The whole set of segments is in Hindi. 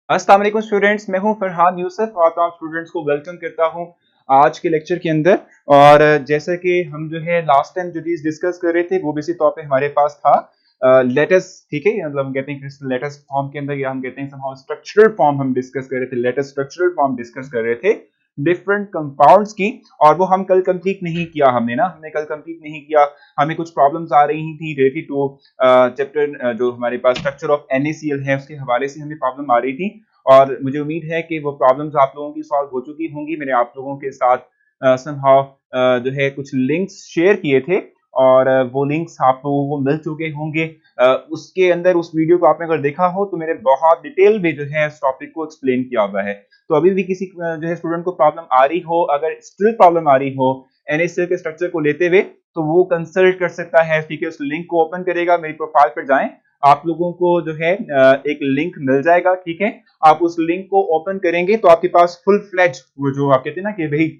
अस्सलाम वालेकुम स्टूडेंट्स, मैं हूं फरहान यूसुफ और तमाम स्टूडेंट्स को वेलकम करता हूं आज के लेक्चर के अंदर। और जैसे कि हम जो है लास्ट टाइम जो चीज डिस्कस कर रहे थे वो बेसिक तौर पे हमारे पास था लेटस, ठीक है, मतलब हम कहते हैं कि लेटस फॉर्म के अंदर, या हम कहते हैं समहाउ स्ट्रक्चरल फॉर्म हम डिस्कस कर रहे थे, लेटस स्ट्रक्चरल फॉर्म डिस्कस कर रहे थे डिफरेंट कंपाउंड्स की। और वो हम कल कंप्लीट नहीं किया, हमने कल कंप्लीट नहीं किया। हमें कुछ प्रॉब्लम्स आ रही थी रिलेटेड टू चैप्टर जो हमारे पास स्ट्रक्चर ऑफ NaCl है, उसके हवाले से हमें प्रॉब्लम आ रही थी। और मुझे उम्मीद है कि वो प्रॉब्लम्स आप लोगों की सॉल्व हो चुकी होंगी। मैंने आप लोगों के साथ समहाउ जो है कुछ लिंक्स शेयर किए थे और वो लिंक्स आप लोगों को मिल चुके होंगे। उसके अंदर उस वीडियो को आपने अगर देखा हो तो मैंने बहुत डिटेल में जो है इस टॉपिक को एक्सप्लेन किया हुआ है। तो अभी भी किसी जो है स्टूडेंट को प्रॉब्लम आ रही हो, अगर स्टिल प्रॉब्लम आ रही हो NaCl के स्ट्रक्चर को लेते हुए, तो वो कंसल्ट कर सकता है। ठीक है, उस लिंक को ओपन करेगा, मेरी प्रोफाइल पर जाएं, आप लोगों को जो है एक लिंक मिल जाएगा। ठीक है, आप उस लिंक को ओपन करेंगे तो आपके पास फुल फ्लेज वो जो आप कहते हैं ना कि भाई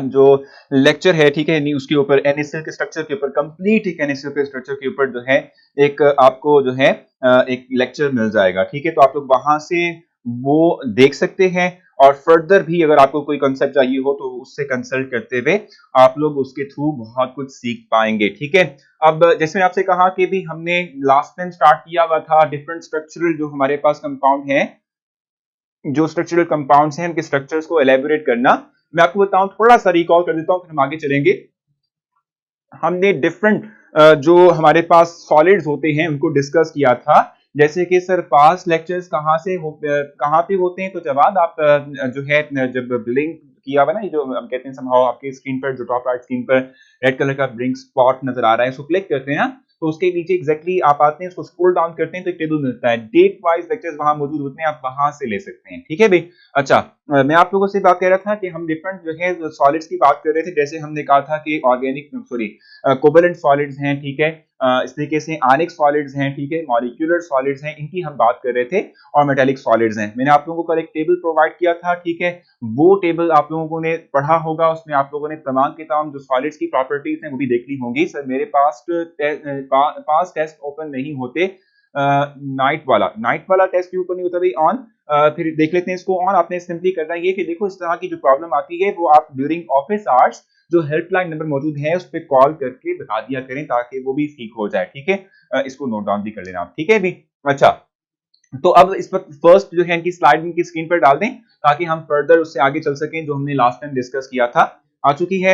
जो लेक्चर है, ठीक है, नहीं उसके ऊपर NaCl के स्ट्रक्चर के ऊपर, कंप्लीट एक NaCl के स्ट्रक्चर के ऊपर जो है एक आपको जो है एक लेक्चर मिल जाएगा। ठीक है, तो आप लोग वहां से वो देख सकते हैं और फर्दर भी अगर आपको कोई कंसेप्ट चाहिए हो तो उससे कंसल्ट करते हुए आप लोग उसके थ्रू बहुत कुछ सीख पाएंगे। ठीक है, अब जैसे मैंने आपसे कहा कि भी हमने लास्ट टाइम स्टार्ट किया हुआ था डिफरेंट स्ट्रक्चरल जो हमारे पास कंपाउंड है, जो स्ट्रक्चरल कंपाउंड्स हैं उनके स्ट्रक्चर्स को एलेबोरेट करना। मैं आपको बताऊं, थोड़ा सा रिकॉल कर देता हूं, फिर हम आगे चलेंगे। हमने डिफरेंट जो हमारे पास सॉलिड्स होते हैं उनको डिस्कस किया था। जैसे कि सर पास्ट लेक्चर्स कहाँ पे होते हैं, तो जवाब आप जो है जब ब्लिंक किया हुआ ना, ये जो हम कहते हैं समहाउ आपकी स्क्रीन पर जो टॉप राइट स्क्रीन पर रेड कलर का ब्लिंक स्पॉट नजर आ रहा है, उसको क्लिक करते हैं ना, तो उसके नीचे एग्जैक्टली आप आते हैं, उसको स्क्रॉल डाउन करते हैं तो एक टेबल मिलता है, डेट वाइज लेक्चर्स वहां मौजूद होते हैं, आप वहां से ले सकते हैं। ठीक है भाई। अच्छा, मैं आप लोगों से बात कर रहा था कि हम डिफरेंट जो है सॉलिड्स की बात कर रहे थे। जैसे हमने कहा था कि ऑर्गेनिक सॉरी कोवेलेंट सॉलिड्स हैं, ठीक है, इस तरीके से आयनिक सॉलिड्स हैं, ठीक है, मॉलिक्यूलर सॉलिड्स हैं, इनकी हम बात कर रहे थे, और मेटालिक सॉलिड्स हैं। मैंने आप लोगों को कल एक टेबल प्रोवाइड किया था, ठीक है, वो टेबल आप लोगों ने पढ़ा होगा, उसमें आप लोगों ने तमाम के तमाम जो सॉलिड्स की प्रॉपर्टीज हैं वो भी देख ली होंगी। सर मेरे पास पास टेस्ट ओपन नहीं होते, नाइट वाला टेस्ट क्यों नहीं होता भाई ऑन, फिर देख लेते हैं इसको ऑन। आपने सिंपली करना ये कि देखो इस तरह की जो प्रॉब्लम आती है वो आप ड्यूरिंग ऑफिस आवर्स जो हेल्पलाइन नंबर मौजूद है उस पर कॉल करके बता दिया करें ताकि वो भी ठीक हो जाए। ठीक है, इसको नोट डाउन भी कर लेना आप। ठीक है भी। अच्छा, तो अब इस वक्त फर्स्ट जो है इनकी स्लाइड इनकी स्क्रीन पर डाल दें ताकि हम फर्दर उससे आगे चल सकें जो हमने लास्ट टाइम डिस्कस किया था। आ चुकी है।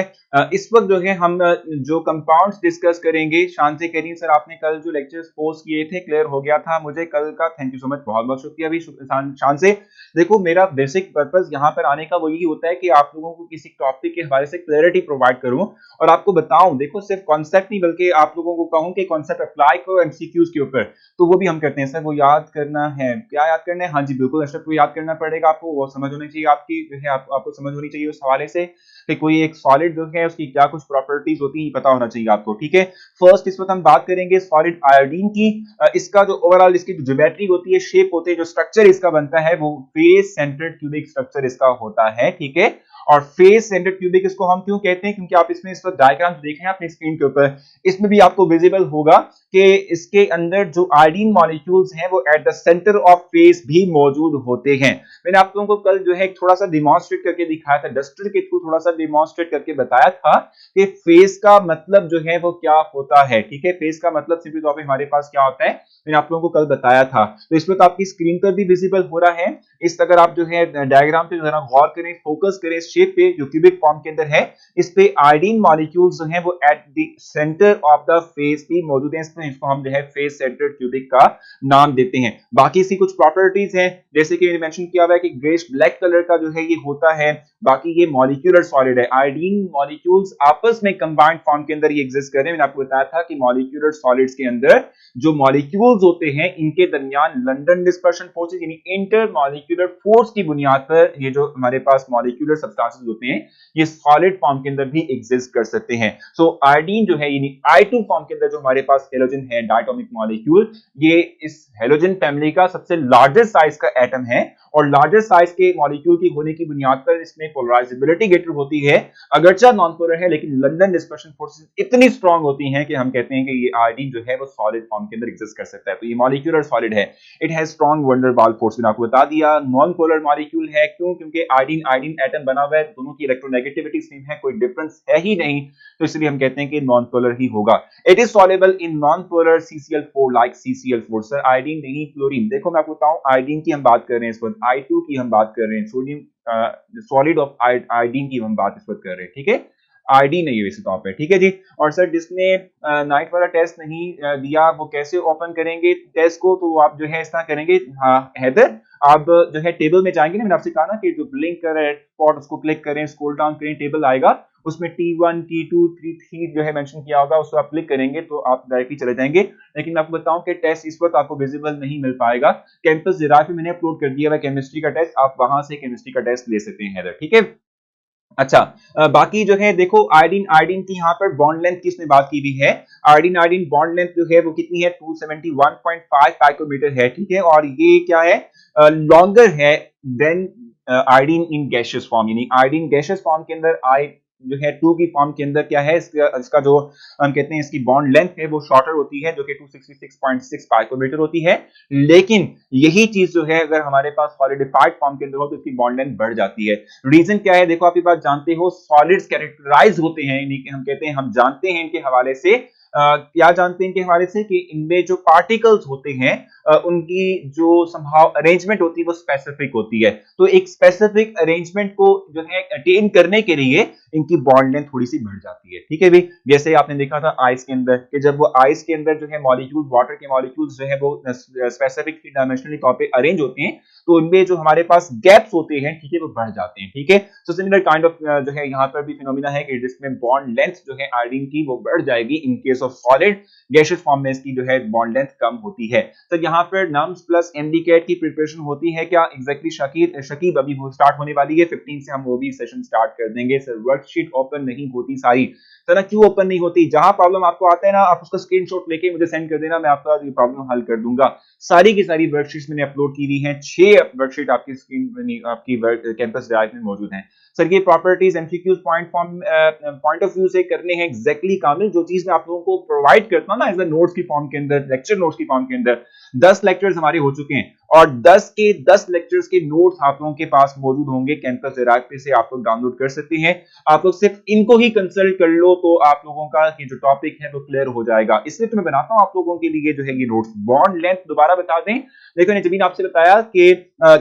इस वक्त जो है हम जो कंपाउंड्स डिस्कस करेंगे। शान से कह रही सर आपने कल जो लेक्चर्स पोस्ट किए थे क्लियर हो गया था मुझे कल का, थैंक यू सो मच, बहुत बहुत शुक्रिया भी शान से। देखो मेरा बेसिक पर्पस यहाँ पर आने का वो यही होता है कि आप लोगों को किसी टॉपिक के हवाले से क्लैरिटी प्रोवाइड करूं और आपको बताऊं, देखो सिर्फ कॉन्सेप्ट नहीं बल्कि आप लोगों को कहूं कि कॉन्सेप्ट अप्लाई करो MCQs के ऊपर, तो वो भी हम करते हैं। सर वो याद करना है, क्या याद करना है? हाँ जी बिल्कुल अशरफ, को याद करना पड़ेगा आपको, वो समझ होनी चाहिए आपकी जो है आपको समझ होनी चाहिए उस हवाले से कि कोई एक सॉलिड जो है उसकी क्या कुछ प्रॉपर्टीज होती है पता होना चाहिए आपको। ठीक है, फर्स्ट इस वक्त हम बात करेंगे सॉलिड आयोडीन की। इसका जो ओवरऑल इसकी जो ज्योमेट्री होती है, शेप होती है, जो स्ट्रक्चर इसका बनता है वो फेस सेंटर्ड क्यूबिक स्ट्रक्चर इसका होता है। ठीक है, और फेस सेंटर्ड क्यूबिक इसको हम क्यों कहते हैं, क्योंकि आप इसमें इस वक्त डायग्राम देख रहे हैं अपनी स्क्रीन के ऊपर, इसमें भी आपको विजिबल होगा कि इसके अंदर जो आयोडीन मॉलिक्यूल्स हैं वो at the centre of face भी मौजूद होते हैं। मैंने आप लोगों को कल जो है थोड़ा सा डिमॉन्स्ट्रेट करके दिखाया था, डस्टर के थ्रू थोड़ा सा डिमॉन्स्ट्रेट करके बताया था कि फेस का मतलब जो है वो क्या होता है। ठीक है, फेस का मतलब सिंपली तौर पे हमारे पास क्या होता है, मैंने आप लोगों को कल बताया था। तो इस वक्त आपकी स्क्रीन पर भी विजिबल हो रहा है। इस अगर आप जो है डायग्राम पे जरा गौर करें, फोकस करें इस शेप पे जो क्यूबिक फॉर्म के अंदर है, इस पे आयोडीन मॉलिक्यूल्स जो हैं वो at the centre of the face भी मौजूद हैं। इसको हम जो है फेस सेंटर्ड क्यूबिक का नाम देते हैं। बाकी इसकी कुछ प्रॉपर्टीज हैं, जैसे कि मैंने मेंशन किया हुआ है कि ग्रेश ब्लैक कलर का जो है ये होता है। बाकी ये मॉलिक्यूलर सॉलिड है, आयोडीन मॉलिक्यूल्स आपस में कंबाइंड फॉर्म के अंदर ये एग्जिस्ट कर रहे हैं। मैंने आपको बताया था कि मॉलिक्यूलर सॉलिड्स के अंदर जो मॉलिक्यूल्स होते हैं इनके दरमियान लंदन डिस्पर्शन फोर्सेस यानी इंटर मॉलिक्यूलर फोर्स की बुनियाद पर ये जो हमारे पास मॉलिक्यूलर सब्सटेंस चांसेस होते हैं ये सॉलिड फॉर्म के अंदर भी एग्जिस्ट कर सकते हैं। सो आयोडीन जो है यानी I2 फॉर्म के अंदर जो हमारे पास हेलोजन है डायटोमिक मॉलिक्यूल, ये इस हेलोजन फैमिली का सबसे लार्जेस्ट साइज का एटम है और लार्जेस्ट साइज के मॉलिक्यूल की होने की बुनियाद पर इसमें पोलराइजेबिलिटी ग्रेटर होती है। अगरचा नॉन पोलर है लेकिन लंदन डिस्पर्शन फोर्सेस इतनी स्ट्रांग होती हैं कि हम कहते हैं कि ये आयोडीन जो है वो सॉलिड फॉर्म के अंदर एग्जिस्ट कर सकता है। तो ये मॉलिक्यूलर सॉलिड है, इट हैज स्ट्रांग वंडर बाल फोर्स। मैंने आपको बता दिया नॉन पोलर मॉलिक्यूल है, क्यों? क्योंकि आयोडीन आयोडीन एटम बना हुआ है, दोनों की इलेक्ट्रोनेगेटिविटी सेम है, कोई डिफरेंस है ही नहीं, तो इसलिए हम कहते हैं कि नॉन पोलर ही होगा। It is soluble in non polar CCl4 like CCl4। Sir iodine नहीं क्लोरीन। देखो मैं आपको बताऊं आयोडीन की हम बात कर रहे हैं इस वक्त, I2 की हम बात कर रहे हैं, सोडियम सॉलिड ऑफ आयोडीन की हम बात इस वक्त कर रहे हैं, ठीक है? आईडी नहीं है इस टॉप पे, ठीक है जी। और सर जिसने नाइट वाला टेस्ट नहीं दिया वो कैसे ओपन करेंगे टेस्ट को? तो आप जो है इस तरह करेंगे, हाँ हैदर आप जो है टेबल में जाएंगे ना, मैंने आपसे कहा ना कि जो ब्लिंक कर रहा है स्पॉट उसको क्लिक करें, स्क्रॉल डाउन करें, टेबल आएगा उसमें T1 T2 T3 जो है मेंशन किया होगा, उसको आप क्लिक करेंगे तो आप डायरेक्टली चले जाएंगे। लेकिन मैं आपको बताऊं कि टेस्ट इस वक्त आपको विजिबल नहीं मिल पाएगा। कैंपस ज़राइफ में मैंने अपलोड कर दिया है केमिस्ट्री का टेस्ट, आप वहां से केमिस्ट्री का टेस्ट ले सकते हैं हैदर, ठीक है? अच्छा बाकी जो है देखो आयोडीन आयोडीन की यहाँ पर बॉन्ड लेंथ की इसने बात की हुई है। आयोडीन आयोडीन बॉन्ड लेंथ जो है वो कितनी है? 271.5 पाइकोमीटर है, ठीक है? और ये क्या है? लॉन्गर है than iodine in gaseous form, यानी आयोडीन गैसियस फॉर्म के अंदर आई जो है 2 की फॉर्म के अंदर क्या है इसका जो हम कहते हैं इसकी बॉन्ड लेंथ है वो शॉर्टर होती है जो कि 266.6 पाइकोमीटर होती है। लेकिन यही चीज जो है अगर हमारे पास सॉलिडिफाइड फॉर्म के अंदर हो तो इसकी बॉन्ड लेंथ बढ़ जाती है। रीजन क्या है? देखो आप ये बात जानते हो, सॉलिड्स कैरेक्टराइज होते हैं, यानी कि हम कहते हैं हम जानते हैं इनके हवाले से क्या जानते हैं इनके हवाले से कि इनमें जो पार्टिकल्स होते हैं उनकी जो संभाव अरेंजमेंट होती है वो स्पेसिफिक होती है। तो एक स्पेसिफिक अरेंजमेंट को जो है अटेन करने के लिए इनकी बॉन्ड लेंथ थोड़ी सी बढ़ जाती है, ठीक है भी? जैसे आपने देखा था आइस के अंदर कि जब वो आइस के अंदर जो है मॉलिक्यूल्स वाटर के मॉलिक्यूल्स जो है वो स्पेसिफिक थ्री डायमेंशनली तौर पे अरेंज होते हैं तो उनमें जो हमारे पास गैप्स होते हैं, ठीक है, वो बढ़ जाते हैं, ठीक है? सो सिमिलर काइंड ऑफ जो है यहाँ पर भी फिनोमिना है कि जिसमें बॉन्ड लेंथ जो है आयोडीन की वो बढ़ जाएगी in case of solid. Gaseous form में इसकी जो है बॉन्ड लेंथ कम होती है। तो यहाँ पर नम्स प्लस एमडीकेट की प्रिपरेशन होती है क्या? एग्जैक्टली शकीब अभी वो स्टार्ट होने वाली है, 15 से हम वो भी सेशन स्टार्ट कर देंगे। सर वर्कशीट ओपन नहीं होती सारी, तो ना क्यों ओपन नहीं होती? जहां प्रॉब्लम आपको आता है ना आप उसका स्क्रीनशॉट लेके मुझे सेंड कर देना, मैं आपका ये प्रॉब्लम हल कर दूंगा। सारी की सारी वर्कशीट्स मैंने अपलोड की हुई हैं, 6 वर्कशीट आपकी स्क्रीन आपकी कैंपस ड्राइव में मौजूद हैं। सर ये properties MCQs point of view से करने हैं एग्जैक्टली कामिल, जो चीज मैं आप लोगों को प्रोवाइड करता हूं ना एज अ नोट्स की फॉर्म के अंदर, लेक्चर नोट्स की फॉर्म के अंदर। 10 लेक्चर्स हमारे हो चुके हैं और 10 के 10 लेक्चर्स के नोट्स आप लोगों के पास मौजूद होंगे कैंपस ड्राइव पे से, आप लोग डाउनलोड कर सकते हैं। आप लोग सिर्फ इनको ही कंसल्ट कर लो तो आप लोगों का ये जो टॉपिक है वो क्लियर हो जाएगा। इसलिए तो मैं बनाता हूं आप लोगों के लिए जो है ये नोट्स। बॉन्ड लेंथ दोबारा बता दें, देखो ने जमीन आपसे बताया कि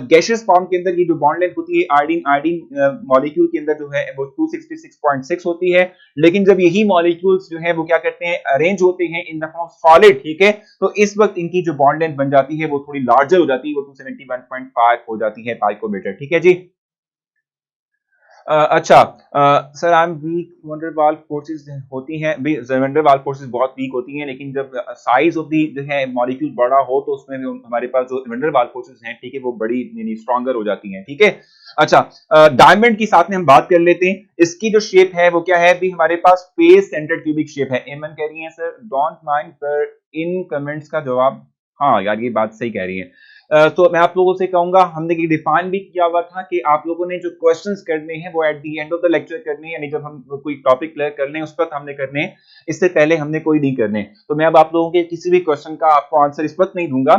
गैसियस फॉर्म के अंदर ये जो बॉन्ड लेंथ होती है आयोडीन आयोडीन मॉलिक्यूल के अंदर जो है वो 266.6 होती है। लेकिन जब यही मॉलिक्यूल्स जो है वो क्या करते हैं? अरेंज होते हैं इन द फॉर्म सॉलिड, ठीक है? तो इस वक्त इनकी जो बॉन्ड लेंथ बन जाती है वो थोड़ी लार्जर हो जाती है, वो 271.5 हो जाती है पाइकोमीटर, ठीक है जी। अच्छा sir I am weak, van der Waals forces होती हैं, वंडरवाल फोर्सेस बहुत वीक होती हैं, लेकिन जब साइज ऑफ दी जो है मॉलिक्यूल बड़ा हो तो उसमें भी हमारे पास जो वंडरवाल फोर्सेस हैं, ठीक है, वो बड़ी यानी स्ट्रॉन्गर हो जाती हैं, ठीक है? अच्छा डायमंड की साथ में हम बात कर लेते हैं। इसकी जो शेप है वो क्या है? भी हमारे पास फेस सेंटर्ड क्यूबिक शेप है। एमन कह रही है sir don't mind sir in comments का जवाब। हाँ यार ये बात सही कह रही है। तो मैं आप लोगों से कहूंगा, हमने ये डिफाइन भी किया हुआ था कि आप लोगों ने जो क्वेश्चंस करने हैं वो at the end of the lecture करने हैं, यानी जब हम कोई टॉपिक क्लियर कर लें उस वक्त हमने करने हैं, इससे पहले हमने कोई नहीं करने। तो मैं अब आप लोगों के किसी भी क्वेश्चन का आपको आंसर इस वक्त नहीं दूंगा,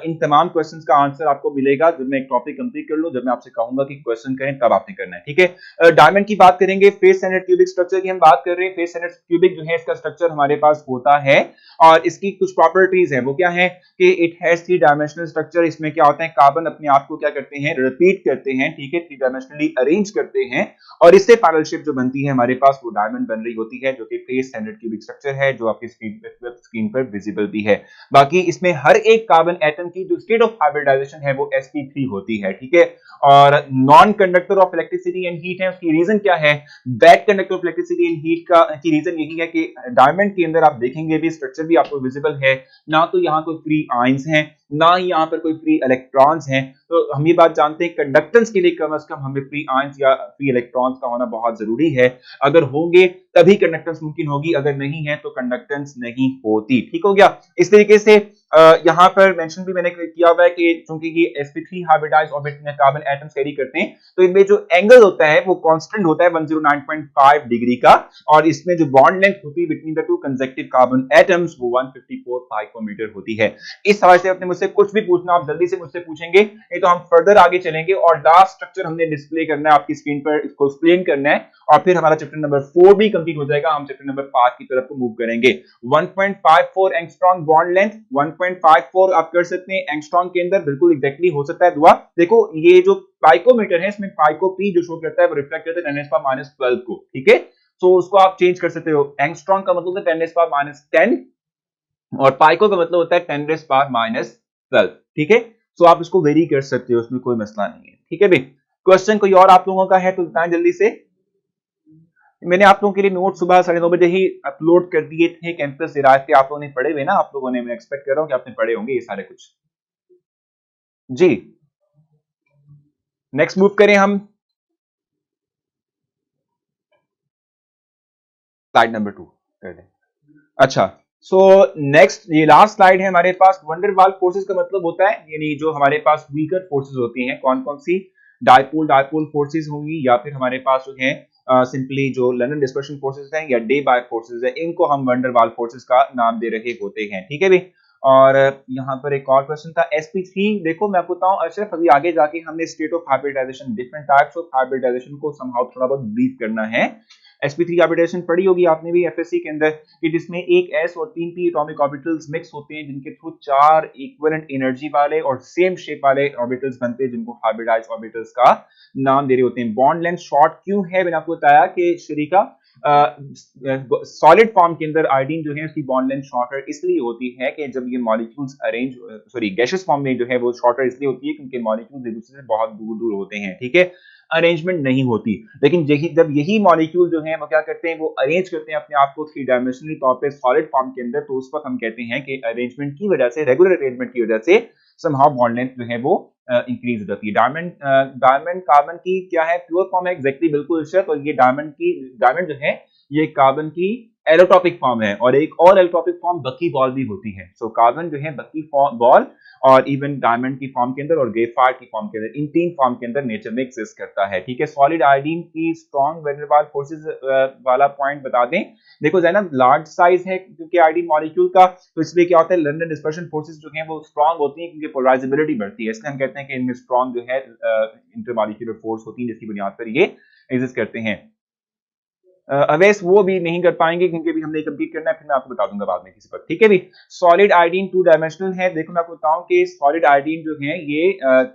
इन तमाम क्वेश्चंस का आंसर आपको मिलेगा जब मैं एक टॉपिक कंप्लीट कर लूं, जब मैं आपसे कहूंगा कि क्वेश्चन करें तब आपने करना है, ठीक है? डायमंड की बात करेंगे, फेस सेंटर्ड क्यूबिक स्ट्रक्चर की हम बात कर रहे हैं। फेस सेंटर्ड क्यूबिक जो है इसका स्ट्रक्चर हमारे पास होता है और इसकी कुछ प्रॉपर्टीज है, वो क्या है कि it has three dimensional structure. इसमें क्या होता है? कार्बन अपने आप को क्या करते हैं? रिपीट करते हैं, ठीक है, थ्री डायमेंशनली अरेंज करते हैं और इससे पैरेलल शेप जो बनती है हमारे पास वो डायमंड बन रही होती है, जो कि फेस सेंटर्ड क्यूबिक स्ट्रक्चर है, जो आपकी स्क्रीन पर विजिबल भी है। बाकी इसमें हर एक कार्बन एटम की जो स्टेट ऑफ हाइब्रिडाइजेशन है वो sp3 होती है, ठीक है? और non conductor of electricity and heat है। उसकी रीजन क्या है? Bad conductor of electricity and heat का की रीजन यही है कि डायमंड के अंदर आप देखेंगे भी स्ट्रक्चर भी आपको विजिबल है ना, तो यहाँ कोई फ्री आयंस हैं ना ही यहाँ पर कोई फ्री इलेक्ट्रॉन्स हैं। तो हम ये बात जानते हैं कंडक्टेंस के लिए कम से कम हमें फ्री आयंस या फ्री इलेक्ट्रॉन्स का होना बहुत जरूरी है। अगर होंगे तभी कंडक्टेंस मुमकिन होगी, अगर नहीं है तो कंडक्टेंस नहीं होती। ठीक हो गया। इस तरीके से यहाँ पर मेंशन भी मैंने किया हुआ है कि चूंकि ये sp3 हाइब्रिडाइज्ड ऑर्बिट में कार्बन एटम्स कैरी करते हैं, तो इनमें जो एंगल होता है वो कांस्टेंट होता है 109.5 डिग्री का, और इसमें जो बॉन्ड लेंथ होती है between the two consecutive carbon atoms वो 154 पाइकोमीटर होती है। इस हवाले से अपने मुझसे कुछ भी पूछना आप जल्दी से मुझसे पूछेंगे, नहीं तो हम फर्दर आगे चलेंगे और लास्ट स्ट्रक्चर हमने डिस्प्ले करना है आपकी स्क्रीन पर, इसको एक्सप्लेन करना है और फिर हमारा चैप्टर नंबर 4 भी कंप्लीट हो जाएगा। हम चैप्टर नंबर 5 की तरफ को मूव करेंगे। 1.54 एंगस्ट्रॉम बॉन्ड लेंथ, 1.54 आप कर सकते हैं एंगस्ट्रॉम के अंदर, बिल्कुल एग्जैक्टली हो सकता है। दुआ देखो ये जो पाइकोमीटर है इसमें पाइको पी जो शो करता है वो रिफ्लेक्ट करता है 10⁻12 को, ठीक है। तो उसको आप चेंज कर सकते हो। एंगस्ट्रॉम का मतलब है 10⁻10 और पाइको का मतलब होता है 10⁻12, ठीक है। तो आप इसको वेरी कर सकते हो, उसमें कोई मसला नहीं है, ठीक है भाई। क्वेश्चन कोई और आप लोगों का है तो बताएं जल्दी से। मैंने आप लोगों के लिए नोट सुबह 9:30 बजे ही अपलोड कर दिए थे कैंपस सिराज के, आप लोगों ने पढ़े हुए ना, आप लोगों ने, मैं एक्सपेक्ट कर रहा हूं कि आपने पढ़े होंगे ये सारे कुछ जी। नेक्स्ट मूव करें हम स्लाइड नंबर 2 कर दें। अच्छा, सो नेक्स्ट ये लास्ट स्लाइड है हमारे पास। वंडरवाल फोर्सेस का मतलब होता है यानी जो हमारे पास वीकर फोर्सेस होती हैं, कौन कौन सी, डायपोल डायपोल फोर्सेस होंगी, या फिर हमारे पास जो है सिंपली जो लंदन डिस्पर्शन फोर्सेस हैं या डे बाय फोर्सेस है, इनको हम वंडरवाल फोर्सेस का नाम दे रहे होते हैं, ठीक है भाई। और यहाँ पर एक और क्वेश्चन था sp3। देखो मैं आपको बताऊं अशरफ, अभी आगे जाके हमने state of hybridisation, different types of hybridisation को समहाउ थोड़ा बहुत ब्रीफ करना है। sp3 हाइब्रिडाइजेशन पढ़ी होगी आपने भी एफएससी के अंदर, कि जिसमें एक s और 3 p एटॉमिक ऑर्बिटल्स मिक्स होते हैं, जिनके थ्रू 4 इक्विवेलेंट एनर्जी वाले और सेम शेप वाले ऑर्बिटल्स बनते हैं, जिनको हाइब्रिडाइज्ड ऑर्बिटल्स का नाम दे रहे होते हैं। बॉन्ड लेंथ शॉर्ट क्यों है, मैंने आपको बताया कि शरीका सॉलिड फॉर्म के अंदर आयोडीन जो है उसकी बॉन्ड लेंथ शॉर्टर इसलिए होती है कि जब ये molecules arrange, sorry gaseous form में जो है वो शॉर्टर इसलिए होती है क्योंकि मॉलिक्यूल्स एक दूसरे से बहुत दूर दूर होते हैं, ठीक है, अरेंजमेंट नहीं होती। लेकिन जब यही मॉलिक्यूल जो है वो क्या करते हैं, वो अरेंज करते हैं अपने आप को थ्री डायमेंशनली तौर पे सॉलिड फॉर्म के अंदर, तो उस वक्त हम कहते हैं कि अरेंजमेंट की वजह से, रेगुलर अरेंजमेंट की वजह से समहाउ बॉन्ड लेंथ जो है वो इंक्रीज हो जाती है। डायमंड कार्बन की क्या है, प्योर फॉर्म है, एग्जैक्टली बिल्कुल इर्शाद। और ये डायमंड जो है ये कार्बन की एलोटॉपिक फॉर्म है, और एक और एलोटॉपिक फॉर्म बकी बॉल भी होती है। सो कार्बन जो है बकी बॉल और इवन डायमंड की फॉर्म के अंदर और ग्रेफाइट की फॉर्म के अंदर, इन तीन फॉर्म के अंदर नेचर में एग्जिस्ट करता है, ठीक है। सॉलिड आयोडीन की स्ट्रॉन्ग वैन फोर्सेस वाला पॉइंट बता दें। देखो जैनब लार्ज साइज है क्योंकि आयोडीन मॉलिक्यूल का, तो इसलिए क्या होता है लंदन डिस्पर्शन फोर्सेस जो है वो स्ट्रॉन्ग होती है क्योंकि पोलराइजेबिलिटी बढ़ती है, इसलिए हम कहते हैं कि इनमें स्ट्रॉन्ग जो है इंटरमॉलिक्यूलर फोर्स होती है जिसकी बुनियाद पर ये एग्जिस्ट करते हैं। अवैस वो भी नहीं कर पाएंगे क्योंकि अभी हमने कंप्लीट करना है, फिर मैं आपको बता दूंगा बाद में किसी पर, ठीक है भी। सॉलिड आयोडीन 2 डायमेंशनल है। देखो मैं आपको बताऊं कि सॉलिड आयोडीन जो है ये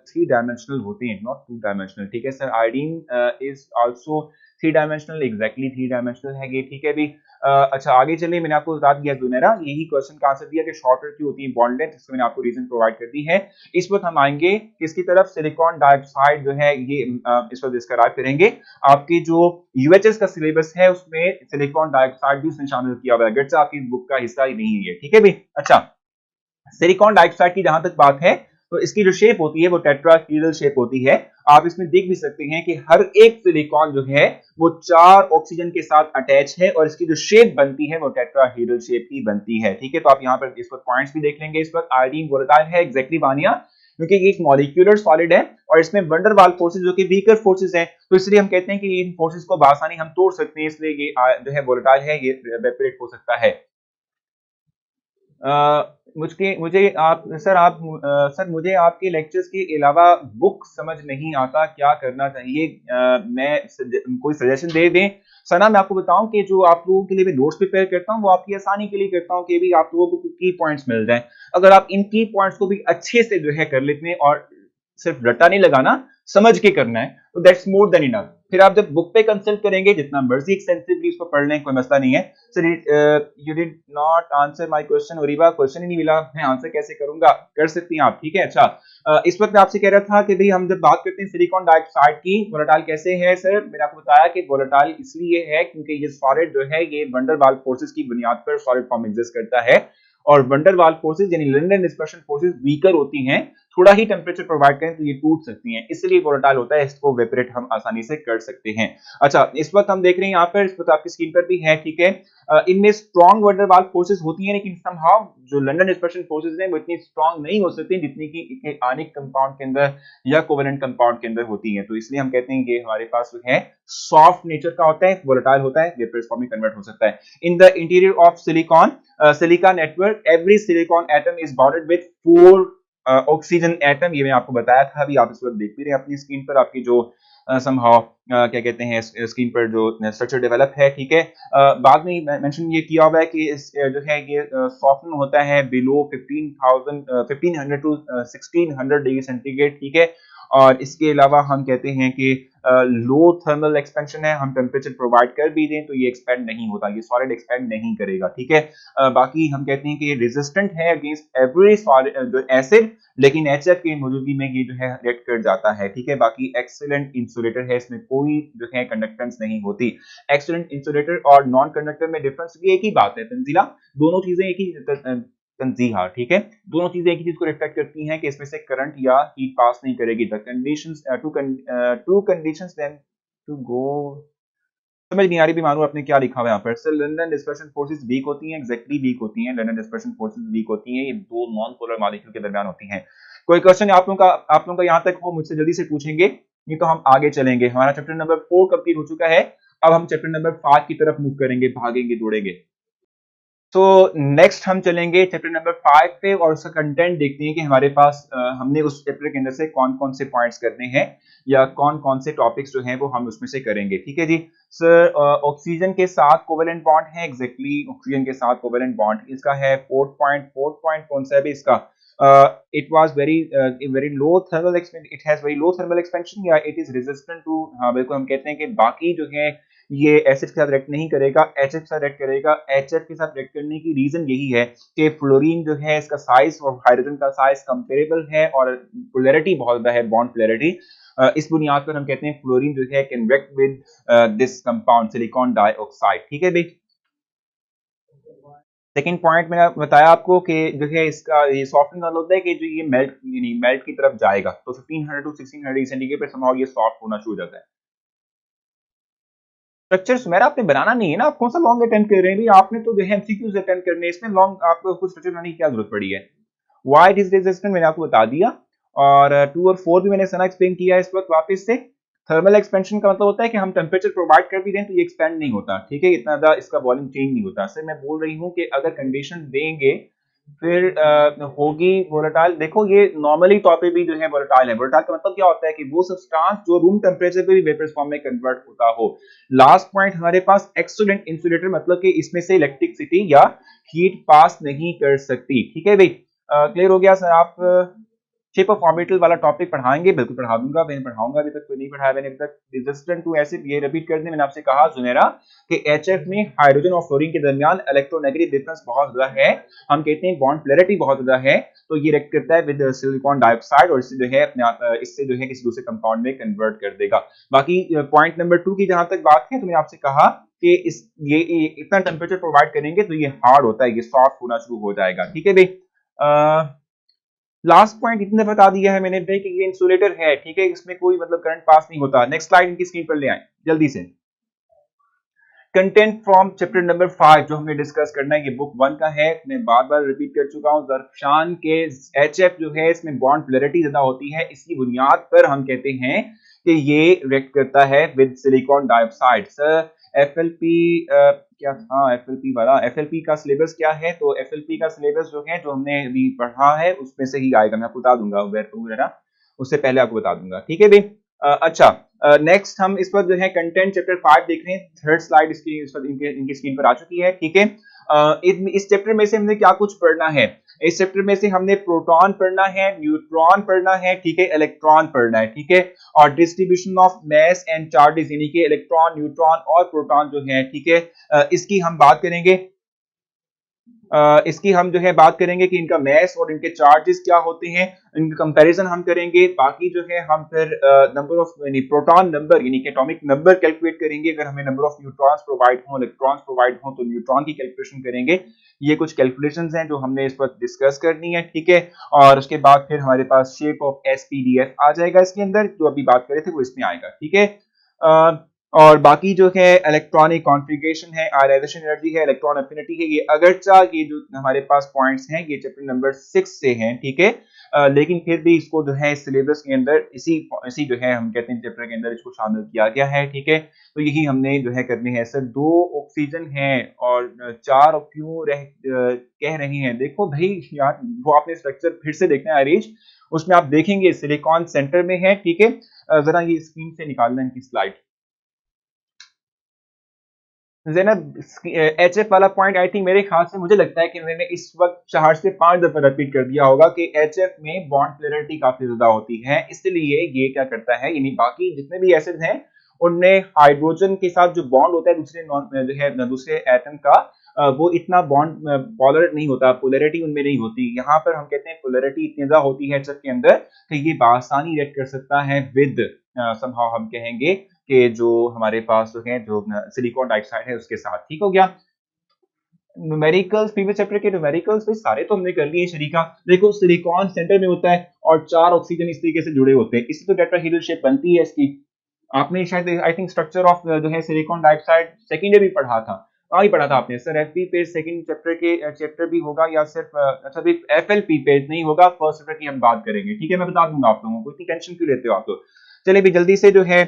3 डायमेंशनल होते हैं, नॉट 2 डायमेंशनल, ठीक है sir. Iodine is also 3 dimensional, exactly 3 dimensional है ये, ठीक है भी। अच्छा आगे चलिए, मैंने आपको बता दिया जुनेरा, यही क्वेश्चन का आंसर दिया कि शॉर्टर की होती है बॉन्ड लेंथ, इसमें मैंने आपको रीजन प्रोवाइड कर दी है। इस वक्त हम आएंगे किसकी तरफ, सिलिकॉन डाइऑक्साइड जो है ये इस वक्त डिस्क्राइब करेंगे। आपकी जो यूएचएस का सिलेबस है उसमें सिलिकॉन डाइऑक्साइड भी उसमें शामिल किया हुआ है, अगरचे आपकी बुक का हिस्सा ही नहीं है, ठीक है भाई। अच्छा, सिलिकॉन डाइऑक्साइड की जहां तक बात है तो इसकी जो शेप होती है वो टेट्राहेड्रल शेप होती है। आप इसमें देख भी सकते हैं कि हर एक सिलिकॉन जो है वो 4 ऑक्सीजन के साथ अटैच है और इसकी जो शेप बनती है वो टेट्राहेड्रल शेप की बनती है, ठीक है। तो आप यहाँ पर इस वक्त पॉइंट्स भी देख लेंगे। इस वक्त आयोडीन वोलेटाइल है, एग्जैक्टली वानिया, क्योंकि ये एक मॉलिक्यूलर सॉलिड है और इसमें वंडरवाल फोर्सेस जो कि वीकर फोर्सेस हैं, तो इसलिए हम कहते हैं कि इन फोर्सेस को बासानी हम तोड़ सकते हैं, इसलिए ये जो है वोलेटाइल है, ये इवेपोरेट हो सकता है। मुझे आप सर मुझे आपके लेक्चर्स के अलावा बुक समझ नहीं आता, क्या करना चाहिए? कोई सजेशन दे दें। सना मैं आपको बताऊं कि जो आप लोगों के लिए मैं नोट्स प्रिपेयर करता हूं वो आपकी आसानी के लिए करता हूं कि भी आप लोगों को की पॉइंट्स मिल जाएं। अगर आप इन की पॉइंट्स को भी अच्छे से जो है कर लेते हैं और सिर्फ रट्टा नहीं लगाना, समझ के करना है, तो दैट्स मोर देन इनफ। फिर आप जब बुक पे कंसल्ट करेंगे जितना मर्जी एक्सटेंसिवली उसको पढ़ लें, कोई मसला नहीं है। Sir you did not answer my question, ओरिबा क्वेश्चन ही नहीं मिला, मैं आंसर कैसे करूंगा? कर सकती हैं आप, ठीक है। अच्छा इस वक्त मैं आपसे कह रहा था कि भाई हम जब बात करते हैं सिलिकॉन डाइऑक्साइड की, वोलेटाइल कैसे है सर? मैंने आपको बताया कि वोलेटाइल इसलिए है क्योंकि ये सॉलिड जो है ये वंडरवाल फोर्सेस की बुनियाद पर सॉलिड फॉर्म एग्जिस्ट करता है और वंडरवाल फोर्सेज यानी लंदन डिस्पर्शन फोर्सेज वीकर होती हैं, थोड़ा ही टेम्परेचर प्रोवाइड करें तो ये टूट सकती हैं, इसलिए वोलेटाइल होता है, इसको वेपोरेट हम आसानी से कर सकते हैं। अच्छा, इस वक्त हम देख रहे हैं यहाँ पर, इस वक्त आपकी स्क्रीन पर भी है, ठीक है। इनमें स्ट्रॉन्ग वंडरवाल फोर्सेज होती हैं, लेकिन समहाउ जो लंदन डिस्पर्शन फोर्सेज हैं वो इतनी स्ट्रॉन्ग नहीं हो सकती जितनी कि आयनिक कंपाउंड के अंदर या कोवेलेंट कंपाउंड के अंदर होती हैं। तो इसलिए हम कहते हैं कि हमारे पास जो है सॉफ्ट नेचर का होता है, वोलेटाइल होता है, वेपर फॉर्म में कन्वर्ट हो सकता है। In the interior of silicon silica network every silicon atom is bonded with 4 oxygen atom. ये मैं आपको बताया था, अभी आप इस वक्त देख भी रहे हैं अपनी स्क्रीन पर, आपकी जो समहाउ क्या कहते हैं स्क्रीन पर जो स्ट्रक्चर डेवलप है, ठीक है। बाद में मेंशन ये किया हुआ है कि जो है ये सॉफ्टन होता है बिलो 1500 टू 1600 डिग्री सेंटीग्रेड, ठीक है। और इसके अलावा हम कहते हैं कि लो थर्मल एक्सपेंशन है, हम टेम्परेचर प्रोवाइड कर भी दें तो ये एक्सपेंड नहीं होता, ये सॉलिड एक्सपेंड नहीं करेगा, ठीक है। बाकी हम कहते हैं कि ये रेजिस्टेंट है अगेंस्ट एवरी जो एसिड, लेकिन HF की मौजूदगी में ये जो है रिएक्ट कर जाता है, ठीक है। बाकी एक्सीलेंट इंसुलेटर है, इसमें कोई जो है कंडक्टेंस नहीं होती। एक्सीलेंट इंसुलेटर और नॉन कंडक्टर में डिफरेंस भी एक ही बात है तंजीला, दोनों चीजें एक ही तंजीहा, ठीक है, दोनों चीजें एक ही चीज को रिफ्लेक्ट करती हैं कि इसमें से करंट या हीट पास नहीं करेगी। The conditions to conditions then to go, समझ नहीं आ रही भी मानो आपने क्या लिखा हुआ है यहाँ पर। Sir London dispersion forces weak होती हैं, एग्जैक्टली वीक होती हैं, लंदन डिस्पर्शन फोर्सेस वीक होती हैं, ये दो नॉन पोलर मॉलिक्यूल के दरमियान होती हैं। कोई क्वेश्चन आप लोगों का यहाँ तक हो मुझसे जल्दी से पूछेंगे, नहीं तो हम आगे चलेंगे। हमारा चैप्टर नंबर 4 कंप्लीट हो चुका है, अब हम चैप्टर नंबर 5 की तरफ मूव करेंगे, भागेंगे दौड़ेंगे। तो नेक्स्ट हम चलेंगे चैप्टर नंबर 5 पे और उसका कंटेंट देखते हैं कि हमारे पास हमने उस चैप्टर के अंदर से कौन कौन से पॉइंट्स करने हैं या कौन कौन से टॉपिक्स जो हैं वो हम उसमें से करेंगे, ठीक है जी। सर ऑक्सीजन के साथ कोवेलेंट बॉन्ड है, एग्जैक्टली ऑक्सीजन के साथ कोवेलेंट बॉन्ड इसका है 4 पॉइंट कौन सा है भी इसका, it was very low thermal expansion, it has very low thermal expansion या it is resistant to, हाँ बिल्कुल हम कहते हैं कि बाकी जो है ये एसिड के साथ रिएक्ट नहीं करेगा, HF के साथ रिएक्ट करेगा। HF के साथ रिएक्ट करने की रीजन यही है कि फ्लोरीन जो है इसका साइज और हाइड्रोजन का साइज कंपेरेबल है और पोलैरिटी बहुत ज्यादा है, बॉन्ड पोलैरिटी। इस बुनियाद पर हम कहते हैं फ्लोरीन जो है can react with this compound silicon dioxide, ठीक है भाई। सेकेंड पॉइंट मैंने बताया आपको कि जो है इसका ये सॉफ्टनिंग वाला होता है कि जो ये मेल्ट की तरफ जाएगा तो 1500 टू 1600 डिग्री सेंटीग्रेड पर समहाउ ये सॉफ्ट होना शुरू हो जाता है। स्ट्रक्चर सुमेरा आपने बनाना नहीं है ना, आप कौन सा लॉन्ग अटेम्प्ट कर रहे हैं भी, आपने तो जो है एमसीक्यूज अटेम्प्ट करने, इसमें लॉन्ग आपको कुछ स्ट्रक्चर बनाने की क्या जरूरत पड़ी है। व्हाई इट इज रेजिस्टेंट मैंने आपको बता दिया, और 2 और 4 भी मैंने सना एक्सप्लेन किया है इस वक्त वापस से। थर्मल एक्सपेंशन का मतलब होता है कि हम टेम्परेचर प्रोवाइड कर भी दें तो ये एक्सपेंड नहीं होता, ठीक है, इतना ज्यादा इसका वॉल्यूम चेंज नहीं होता। सर मैं बोल रही हूँ कि अगर कंडीशन देंगे फिर होगी वोलेटाइल। देखो ये नॉर्मली तौर पे भी जो है वोलेटाइल है, वोलेटाइल का मतलब क्या होता है कि वो सब्सटेंस जो रूम टेम्परेचर पे भी वेपर फॉर्म में कन्वर्ट होता हो। लास्ट पॉइंट हमारे पास एक्सीलेंट इंसुलेटर, मतलब कि इसमें से इलेक्ट्रिसिटी या हीट पास नहीं कर सकती, ठीक है भाई। क्लियर हो गया सर। आप शेप ऑफ ऑर्बिटल वाला टॉपिक पढ़ाएंगे, बिल्कुल पढ़ा दूंगा, मैंने पढ़ाऊंगा, अभी तक कोई नहीं पढ़ाया मैंने अभी तक। रेजिस्टेंट टू एसिड, ये रिपीट कर दें, मैंने आपसे कहा जुनेरा कि HF में हाइड्रोजन और फ्लोरीन के दरमियान इलेक्ट्रोनेगेटिव डिफरेंस बहुत ज्यादा है, हम कहते हैं बॉन्ड पोलैरिटी बहुत ज्यादा है, तो ये रिएक्ट करता है विद सिलिकॉन डाइऑक्साइड और इससे जो है अपने इससे जो है किसी दूसरे कंपाउंड में कन्वर्ट कर देगा। बाकी पॉइंट नंबर 2 की जहां तक बात है तो मैंने आपसे कहा कि ये इतना टेम्परेचर प्रोवाइड करेंगे तो ये हार्ड होता है, ये सॉफ्ट होना शुरू हो जाएगा, ठीक है भाई। लास्ट पॉइंट इतने बता दिया है मैंने भाई कि ये इंसुलेटर है, ठीक है, इसमें कोई मतलब करंट पास नहीं होता। नेक्स्ट स्लाइड इनकी स्क्रीन पर ले आए जल्दी से। कंटेंट फ्रॉम चैप्टर नंबर 5 जो हमने डिस्कस करना है, ये बुक 1 का है, मैं बार बार रिपीट कर चुका हूं। ज़रफ़शान के HF जो है इसमें बॉन्ड पोलैरिटी ज्यादा होती है, इसकी बुनियाद पर हम कहते हैं कि ये रिएक्ट करता है with silicon dioxide. Sir FLP क्या था, FLP वाला, FLP का सिलेबस क्या है, तो FLP का सिलेबस जो है जो हमने अभी पढ़ा है उसमें से ही आएगा, मैं आपको बता दूंगा वगैरह, उससे पहले आपको बता दूंगा, ठीक है भाई। अच्छा नेक्स्ट हम इस पर जो है कंटेंट चैप्टर 5 देख रहे हैं। थर्ड स्लाइड इसकी इनकी स्क्रीन पर आ चुकी है, ठीक है। इस चैप्टर में से हमने क्या कुछ पढ़ना है, इस चैप्टर में से हमने प्रोटॉन पढ़ना है, न्यूट्रॉन पढ़ना है, ठीक है, इलेक्ट्रॉन पढ़ना है, ठीक है, और distribution of mass and charges यानी कि इलेक्ट्रॉन, न्यूट्रॉन और प्रोटॉन जो है, ठीक है, इसकी हम बात करेंगे। इसकी हम जो है बात करेंगे कि इनका मैस और इनके चार्जेस क्या होते हैं, इनका कंपैरिजन हम करेंगे। बाकी जो है हम फिर नंबर ऑफ यानी प्रोटॉन नंबर यानी एटॉमिक नंबर कैलकुलेट करेंगे। अगर हमें नंबर ऑफ न्यूट्रॉन्स प्रोवाइड हो, इलेक्ट्रॉन्स प्रोवाइड हो, तो न्यूट्रॉन की कैलकुलेशन करेंगे। ये कुछ कैलकुलेशंस हैं जो हमने इस वक्त डिस्कस करनी है, ठीक है। और उसके बाद फिर हमारे पास शेप ऑफ एसपीडीएफ आ जाएगा इसके अंदर, जो अभी बात कर रहे थे वो इसमें आएगा, ठीक है। और बाकी जो है इलेक्ट्रॉनिक कॉन्फ़िगरेशन है, आयनाइजेशन एनर्जी है, इलेक्ट्रॉन एफिनिटी है, ये अगरचा ये जो हमारे पास पॉइंट्स हैं ये चैप्टर नंबर 6 से हैं, ठीक है। लेकिन फिर भी इसको जो है सिलेबस के अंदर इसी जो है हम कहते हैं चैप्टर के अंदर इसको शामिल किया गया है, ठीक है। तो यही हमने जो है करनी है। सर 2 ऑक्सीजन हैं और 4 क्यों कह रहे हैं? देखो भाई यार, वो आपने स्ट्रक्चर फिर से देखना है आरिश, उसमें आप देखेंगे सिलिकॉन सेंटर में है, ठीक है। जरा ये स्क्रीन से निकालना इनकी स्लाइड। ज़ैनब, एचएफ वाला पॉइंट आई थिंक मेरे ख्याल से मुझे लगता है कि मैंने इस वक्त 4 से 5 दफा रिपीट कर दिया होगा कि एचएफ में बॉन्ड पोलैरिटी काफी ज्यादा होती है, इसलिए ये क्या करता है, यानी बाकी जितने भी एसिड हैं उनमें हाइड्रोजन के साथ जो बॉन्ड होता है दूसरे जो है दूसरे एटम का, वो इतना बॉन्ड पोलर नहीं होता, पोलैरिटी उनमें नहीं होती। यहाँ पर हम कहते हैं पोलैरिटी इतनी ज्यादा होती है एचएफ के अंदर कि ये बासानी रिएक्ट कर सकता है विद समहाउ हम कहेंगे कि जो हमारे पास जो है जो सिलिकॉन डाइऑक्साइड है उसके साथ, ठीक हो गया। न्यूमेरिकल्स, प्रीवियस चैप्टर के न्यूमेरिकल्स भाई सारे तो हमने कर लिए शरीका। देखो सिलिकॉन सेंटर में होता है और 4 ऑक्सीजन इस तरीके से जुड़े होते हैं, इससे तो टेट्राहेड्रल शेप बनती है इसकी। आपने शायद आई थिंक स्ट्रक्चर ऑफ जो है सिलिकॉन डाइऑक्साइड सेकेंड भी पढ़ा था, ही पढ़ा था आपने सर। एफपी पे सेकंड चैप्टर के चैप्टर भी होगा या सिर्फ अच्छा भी एफएलपी पे नहीं होगा, फर्स्ट चैप्टर की हम बात करेंगे, ठीक है। मैं बता दूंगा आप लोगों को, इतनी टेंशन क्यों लेते हो आप लोग। चलिए भी जल्दी से जो है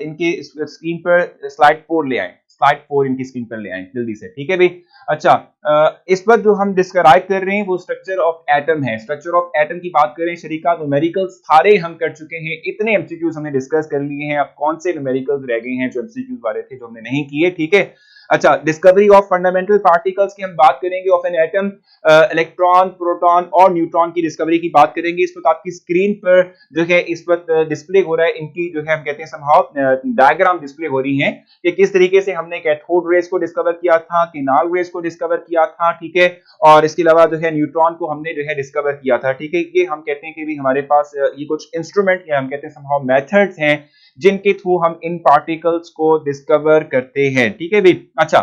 इनकी स्क्रीन पर स्लाइड 4 ले आए, स्लाइड 4 इनकी स्क्रीन पर ले आए जल्दी से, ठीक है भाई। अच्छा, इस वक्त जो हम डिस्क्राइब कर रहे हैं वो स्ट्रक्चर ऑफ एटम है। स्ट्रक्चर ऑफ एटम की बात करें शरीका, न्यूमेरिकल्स सारे हम कर चुके हैं, इतने एमसीक्यूज हमने डिस्कस कर लिए हैं। अब कौन से न्यूमेरिकल्स रह गए हैं जो एमसीक्यूज वाले थे जो हमने नहीं किए, ठीक है। अच्छा, डिस्कवरी ऑफ फंडामेंटल पार्टिकल्स की हम बात करेंगे of an atom, electron, proton और न्यूट्रॉन की डिस्कवरी की बात करेंगे। इस वक्त आपकी स्क्रीन पर जो है इस वक्त डिस्प्ले हो रहा है, इनकी जो है हम कहते हैं समहाउ डायग्राम डिस्प्ले हो रही है कि किस तरीके से हमने कैथोड रेज को डिस्कवर किया था, किनार रेज को डिस्कवर किया था, ठीक है। और इसके अलावा जो है न्यूट्रॉन को हमने जो है डिस्कवर किया था, ठीक है। ये हम कहते हैं कि भी हमारे पास ये कुछ इंस्ट्रूमेंट या हम कहते हैं समहाउ मेथड्स हैं जिनके थ्रू हम इन पार्टिकल्स को डिस्कवर करते हैं, ठीक है भी। अच्छा,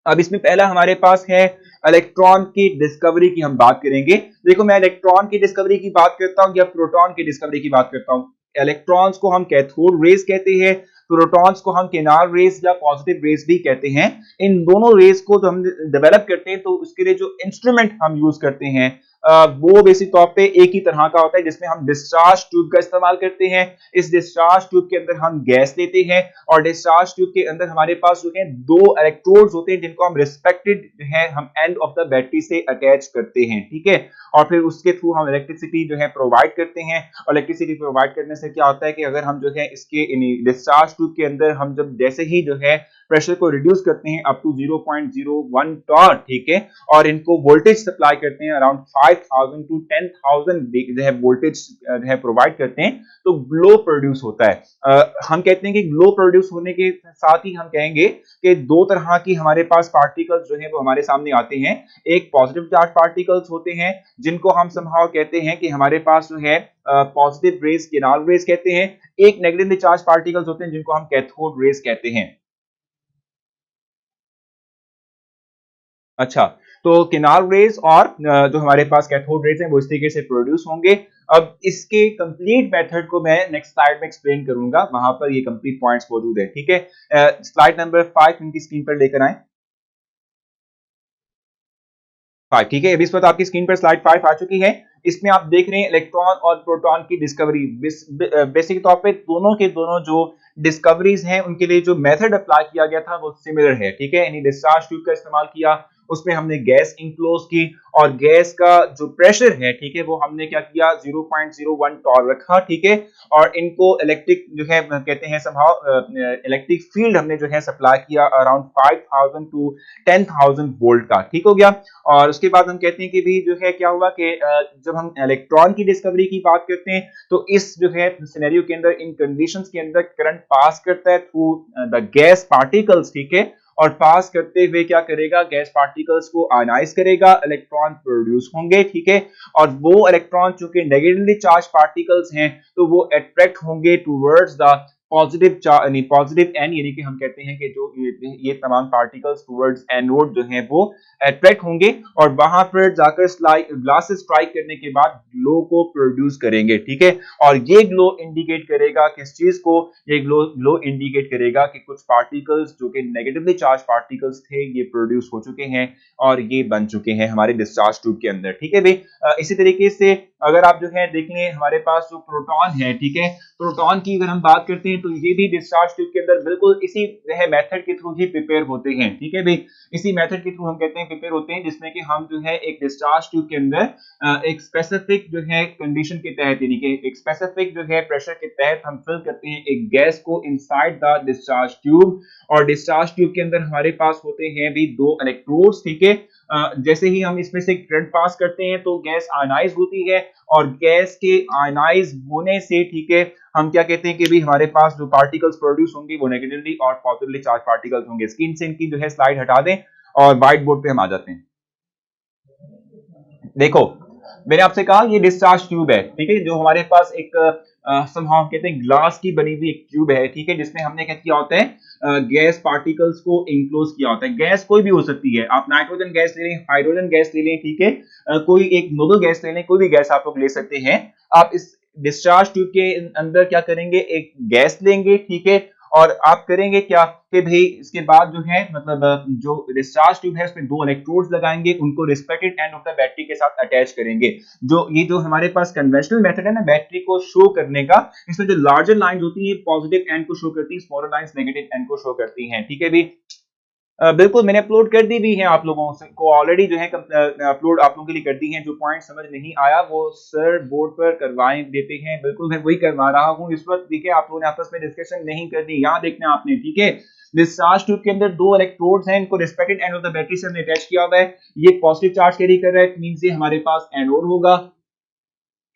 अब इसमें पहला हमारे पास है इलेक्ट्रॉन की डिस्कवरी की हम बात करेंगे। देखो मैं इलेक्ट्रॉन की डिस्कवरी की बात करता हूं या प्रोटॉन की डिस्कवरी की बात करता हूं। इलेक्ट्रॉन्स को हम कैथोड रेज कहते हैं, प्रोटॉन्स को हम किनार रेज या पॉजिटिव रेज भी कहते हैं। इन दोनों रेज को जो हम डेवलप करते हैं तो उसके लिए जो इंस्ट्रूमेंट हम यूज करते हैं वो बेसिक तौर पे एक ही तरह का होता है, जिसमें हम डिस्चार्ज ट्यूब का इस्तेमाल करते हैं। इस डिस्चार्ज ट्यूब के अंदर हम गैस लेते हैं और डिस्चार्ज ट्यूब के अंदर हमारे पास जो है 2 इलेक्ट्रोड्स होते हैं जिनको हम रिस्पेक्टेड है हम एंड ऑफ द बैटरी से अटैच करते हैं, ठीक है। और फिर उसके थ्रू हम इलेक्ट्रिसिटी जो है प्रोवाइड करते हैं। और इलेक्ट्रिसिटी प्रोवाइड करने से क्या होता है कि अगर हम जो है इसके डिस्चार्ज ट्यूब के अंदर हम जब जैसे ही जो है प्रेशर को रिड्यूस करते हैं अप टू 0.01 टॉर्क, ठीक है, और इनको वोल्टेज सप्लाई करते हैं अराउंड 5000 टू 10000 जो है वोल्टेज जो है प्रोवाइड करते हैं, तो ग्लो प्रोड्यूस होता है। हम कहते हैं कि ग्लो प्रोड्यूस होने के साथ ही हम कहेंगे कि 2 तरह की हमारे पास पार्टिकल्स जो है वो हमारे सामने आते हैं। एक पॉजिटिव चार्ज पार्टिकल्स होते हैं जिनको हम समहाउ कहते हैं कि हमारे पास जो है पॉजिटिव रेज, किनार रेज कहते हैं। एक नेगेटिवली चार्ज पार्टिकल्स होते हैं जिनको हम कैथोड रेज कहते हैं। अच्छा, तो किनार रेज और जो हमारे पास कैथोड रेज हैं वो इस तरीके से प्रोड्यूस होंगे। अब इसके कंप्लीट मेथड को मैं नेक्स्ट स्लाइड में एक्सप्लेन करूंगा, वहां पर ये कंप्लीट पॉइंट्स मौजूद है, ठीक है। स्लाइड नंबर 5 इनकी स्क्रीन पर लेकर आए। 5, ठीक है। अभी इस वक्त आपकी स्क्रीन पर स्लाइड 5 आ चुकी है। इसमें आप देख रहे हैं इलेक्ट्रॉन और प्रोटॉन की डिस्कवरी। बेसिक तौर पे दोनों के दोनों जो डिस्कवरीज हैं उनके लिए जो मेथड अप्लाई किया गया था वो सिमिलर है, ठीक है। यानी डिस्चार्ज ट्यूब का इस्तेमाल किया, उसमें हमने गैस इनक्लोज की और गैस का जो प्रेशर है, ठीक है, वो हमने क्या किया 0.01 टॉर रखा, ठीक है। और इनको इलेक्ट्रिक जो है कहते हैं समहाउ इलेक्ट्रिक फील्ड हमने जो है सप्लाई किया अराउंड 5000 टू 10000 वोल्ट का, ठीक हो गया। और उसके बाद हम कहते हैं कि भी जो है क्या हुआ कि जब हम इलेक्ट्रॉन की डिस्कवरी की बात करते हैं तो इस जो है सिनेरियो के अंदर इन कंडीशंस के अंदर करंट पास करता है थ्रू द गैस पार्टिकल्स, ठीक है। और पास करते हुए क्या करेगा, गैस पार्टिकल्स को आयनाइज करेगा, इलेक्ट्रॉन प्रोड्यूस होंगे, ठीक है। और वो इलेक्ट्रॉन चूंकि नेगेटिवली चार्ज पार्टिकल्स हैं तो वो अट्रैक्ट होंगे towards the positive positive end, यानी कि हम कहते हैं कि जो ये तमाम पार्टिकल्स टूवर्ड्स एनोड जो है वो अट्रैक्ट होंगे और वहां पर जाकर ग्लास से स्ट्राइक करने के बाद ग्लो को प्रोड्यूस करेंगे, ठीक है। और ये ग्लो इंडिकेट करेगा किस चीज को, ये ग्लो इंडिकेट करेगा कि कुछ पार्टिकल्स जो कि नेगेटिवली चार्ज पार्टिकल्स थे ये प्रोड्यूस हो चुके हैं और ये बन चुके हैं हमारे डिस्चार्ज ट्यूब के अंदर, ठीक है भाई। इसी तरीके से अगर आप जो है देख लें हमारे पास जो प्रोटॉन है, ठीक है, प्रोटॉन की अगर हम बात करते हैं तो ये भी डिस्चार्ज ट्यूब के अंदर बिल्कुल इसी मेथड के थ्रू ही प्रिपेयर होते हैं, ठीक है भाई। इसी मेथड के थ्रू हम कहते हैं प्रिपेयर होते हैं, जिसमें कि हम जो है एक डिस्चार्ज ट्यूब के अंदर एक स्पेसिफिक जो है कंडीशन के तहत, यानी कि एक स्पेसिफिक जो है प्रेशर के तहत हम फिल करते हैं एक गैस को इनसाइड द डिस्चार्ज ट्यूब। और डिस्चार्ज ट्यूब के अंदर हमारे पास होते हैं भी दो इलेक्ट्रोड्स, ठीक है। जैसे ही हम इसमें से करंट पास करते हैं तो गैस आयनाइज होती है और गैस के आयनाइज होने से, ठीक है, हम क्या कहते हैं कि भी हमारे पास जो पार्टिकल्स प्रोड्यूस होंगे वो नेगेटिवली और पॉजिटिवली चार्ज पार्टिकल्स होंगे। स्क्रीन से इनकी जो है स्लाइड हटा दें और व्हाइट बोर्ड पे हम आ जाते हैं। देखो मैंने आपसे कहा ये डिस्चार्ज ट्यूब है, ठीक है, जो हमारे पास एक समहाउ कहते हैं ग्लास की बनी हुई एक ट्यूब है, ठीक है, जिसमें हमने क्या किया होता है गैस पार्टिकल्स को इंक्लोज किया होता है। गैस कोई भी हो सकती है, आप नाइट्रोजन गैस ले लें, हाइड्रोजन गैस ले लें, ठीक है, कोई एक नोबल गैस ले लें, कोई भी गैस आप लोग ले सकते हैं। आप इस डिस्चार्ज ट्यूब के अंदर क्या करेंगे, एक गैस लेंगे, ठीक है, और आप करेंगे क्या कि भाई इसके बाद जो है मतलब जो डिस्चार्ज ट्यूब है उसमें दो इलेक्ट्रोड्स लगाएंगे, उनको respective end of the battery के साथ अटैच करेंगे। जो हमारे पास कन्वेंशनल मेथड है ना बैटरी को शो करने का, इसमें जो लार्जर लाइंस होती है पॉजिटिव एंड को शो करती है, स्मॉलर लाइंस नेगेटिव एंड को शो करती हैं, ठीक है भी। बिल्कुल मैंने अपलोड कर दी भी है आप लोगों से को ऑलरेडी जो है अपलोड आप लोगों के लिए कर दी है। जो पॉइंट समझ नहीं आया वो सर बोर्ड पर करवाएं देते हैं, बिल्कुल मैं वही करवा रहा हूं इस वक्त, ठीक है। आप लोगों ने आपस में डिस्कशन नहीं करनी, यहाँ देखना आपने, ठीक है। डिस्चार्ज ट्यूब के अंदर दो इलेक्ट्रोड्स हैं, इनको respective end of the battery से हमने अटैच किया हुआ है। ये पॉजिटिव चार्ज कैरी कर रहा है, मींस ये हमारे पास एनोड होगा,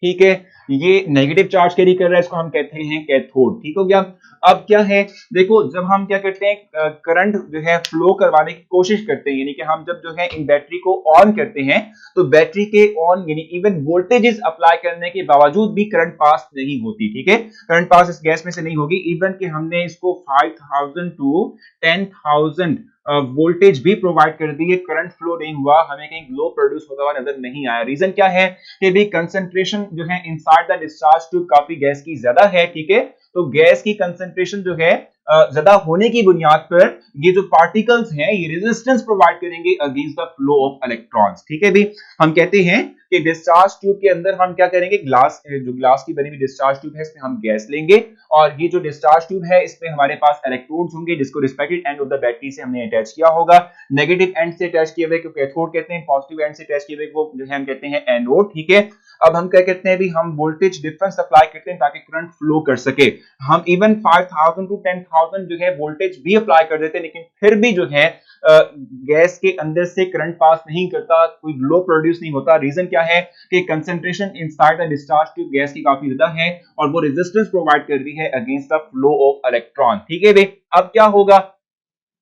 ठीक है। ये नेगेटिव चार्ज कैरी कर रहा है, इसको हम कहते हैं कैथोड, ठीक हो गया। अब क्या है, देखो जब हम क्या करते हैं करंट जो है फ्लो करवाने की कोशिश करते हैं, यानी कि हम जब जो है इन बैटरी को ऑन करते हैं तो बैटरी के ऑन यानी इवन वोल्टेजेस अप्लाई करने के बावजूद भी करंट पास नहीं होती, ठीक है। करंट पास इस गैस में से नहीं होगी, इवन कि हमने इसको 5000 टू 10,000 वोल्टेज भी प्रोवाइड कर दी है, करंट फ्लो नहीं हुआ, हमें कहीं ग्लो प्रोड्यूस होता हुआ नजर नहीं आया। रीजन क्या है कि भी कंसंट्रेशन जो है इनसाइड द डिस्चार्ज ट्यूब काफी गैस की ज्यादा है, ठीक है। तो गैस की कंसंट्रेशन जो है ज्यादा होने की बुनियाद पर ये जो पार्टिकल्स हैं ये रेजिस्टेंस प्रोवाइड करेंगे against the flow of electrons, ठीक है भी। हम कहते हैं कि डिस्चार्ज ट्यूब के अंदर हम क्या करेंगे, जो ग्लास की बनी हुई डिस्चार्ज ट्यूब है इसमें हम गैस लेंगे और ये जो डिस्चार्ज ट्यूब है इसमें हमारे पास इलेक्ट्रोड्स होंगे जिसको respective end of the battery से हमने अटैच किया होगा। नेगेटिव एंड से अटैच किए हुए को कैथोड कहते हैं, पॉजिटिव एंड से अटैच किए हुए को जो है हम कहते हैं एनोड, ठीक है। अब हम क्या कहते हैं भी हम वोल्टेज डिफरेंस अप्लाई करते हैं ताकि करंट फ्लो कर सके। हम इवन 5000 टू 10,000 जो है वोल्टेज भी अप्लाई कर देते हैं, लेकिन फिर भी जो है गैस के अंदर से करंट पास नहीं करता, कोई ग्लो प्रोड्यूस नहीं होता। रीजन क्या है कि concentration inside the discharge tube gas की काफी ज्यादा है और वो रेजिस्टेंस प्रोवाइड कर रही है against the flow of electron, ठीक है भाई। अब क्या होगा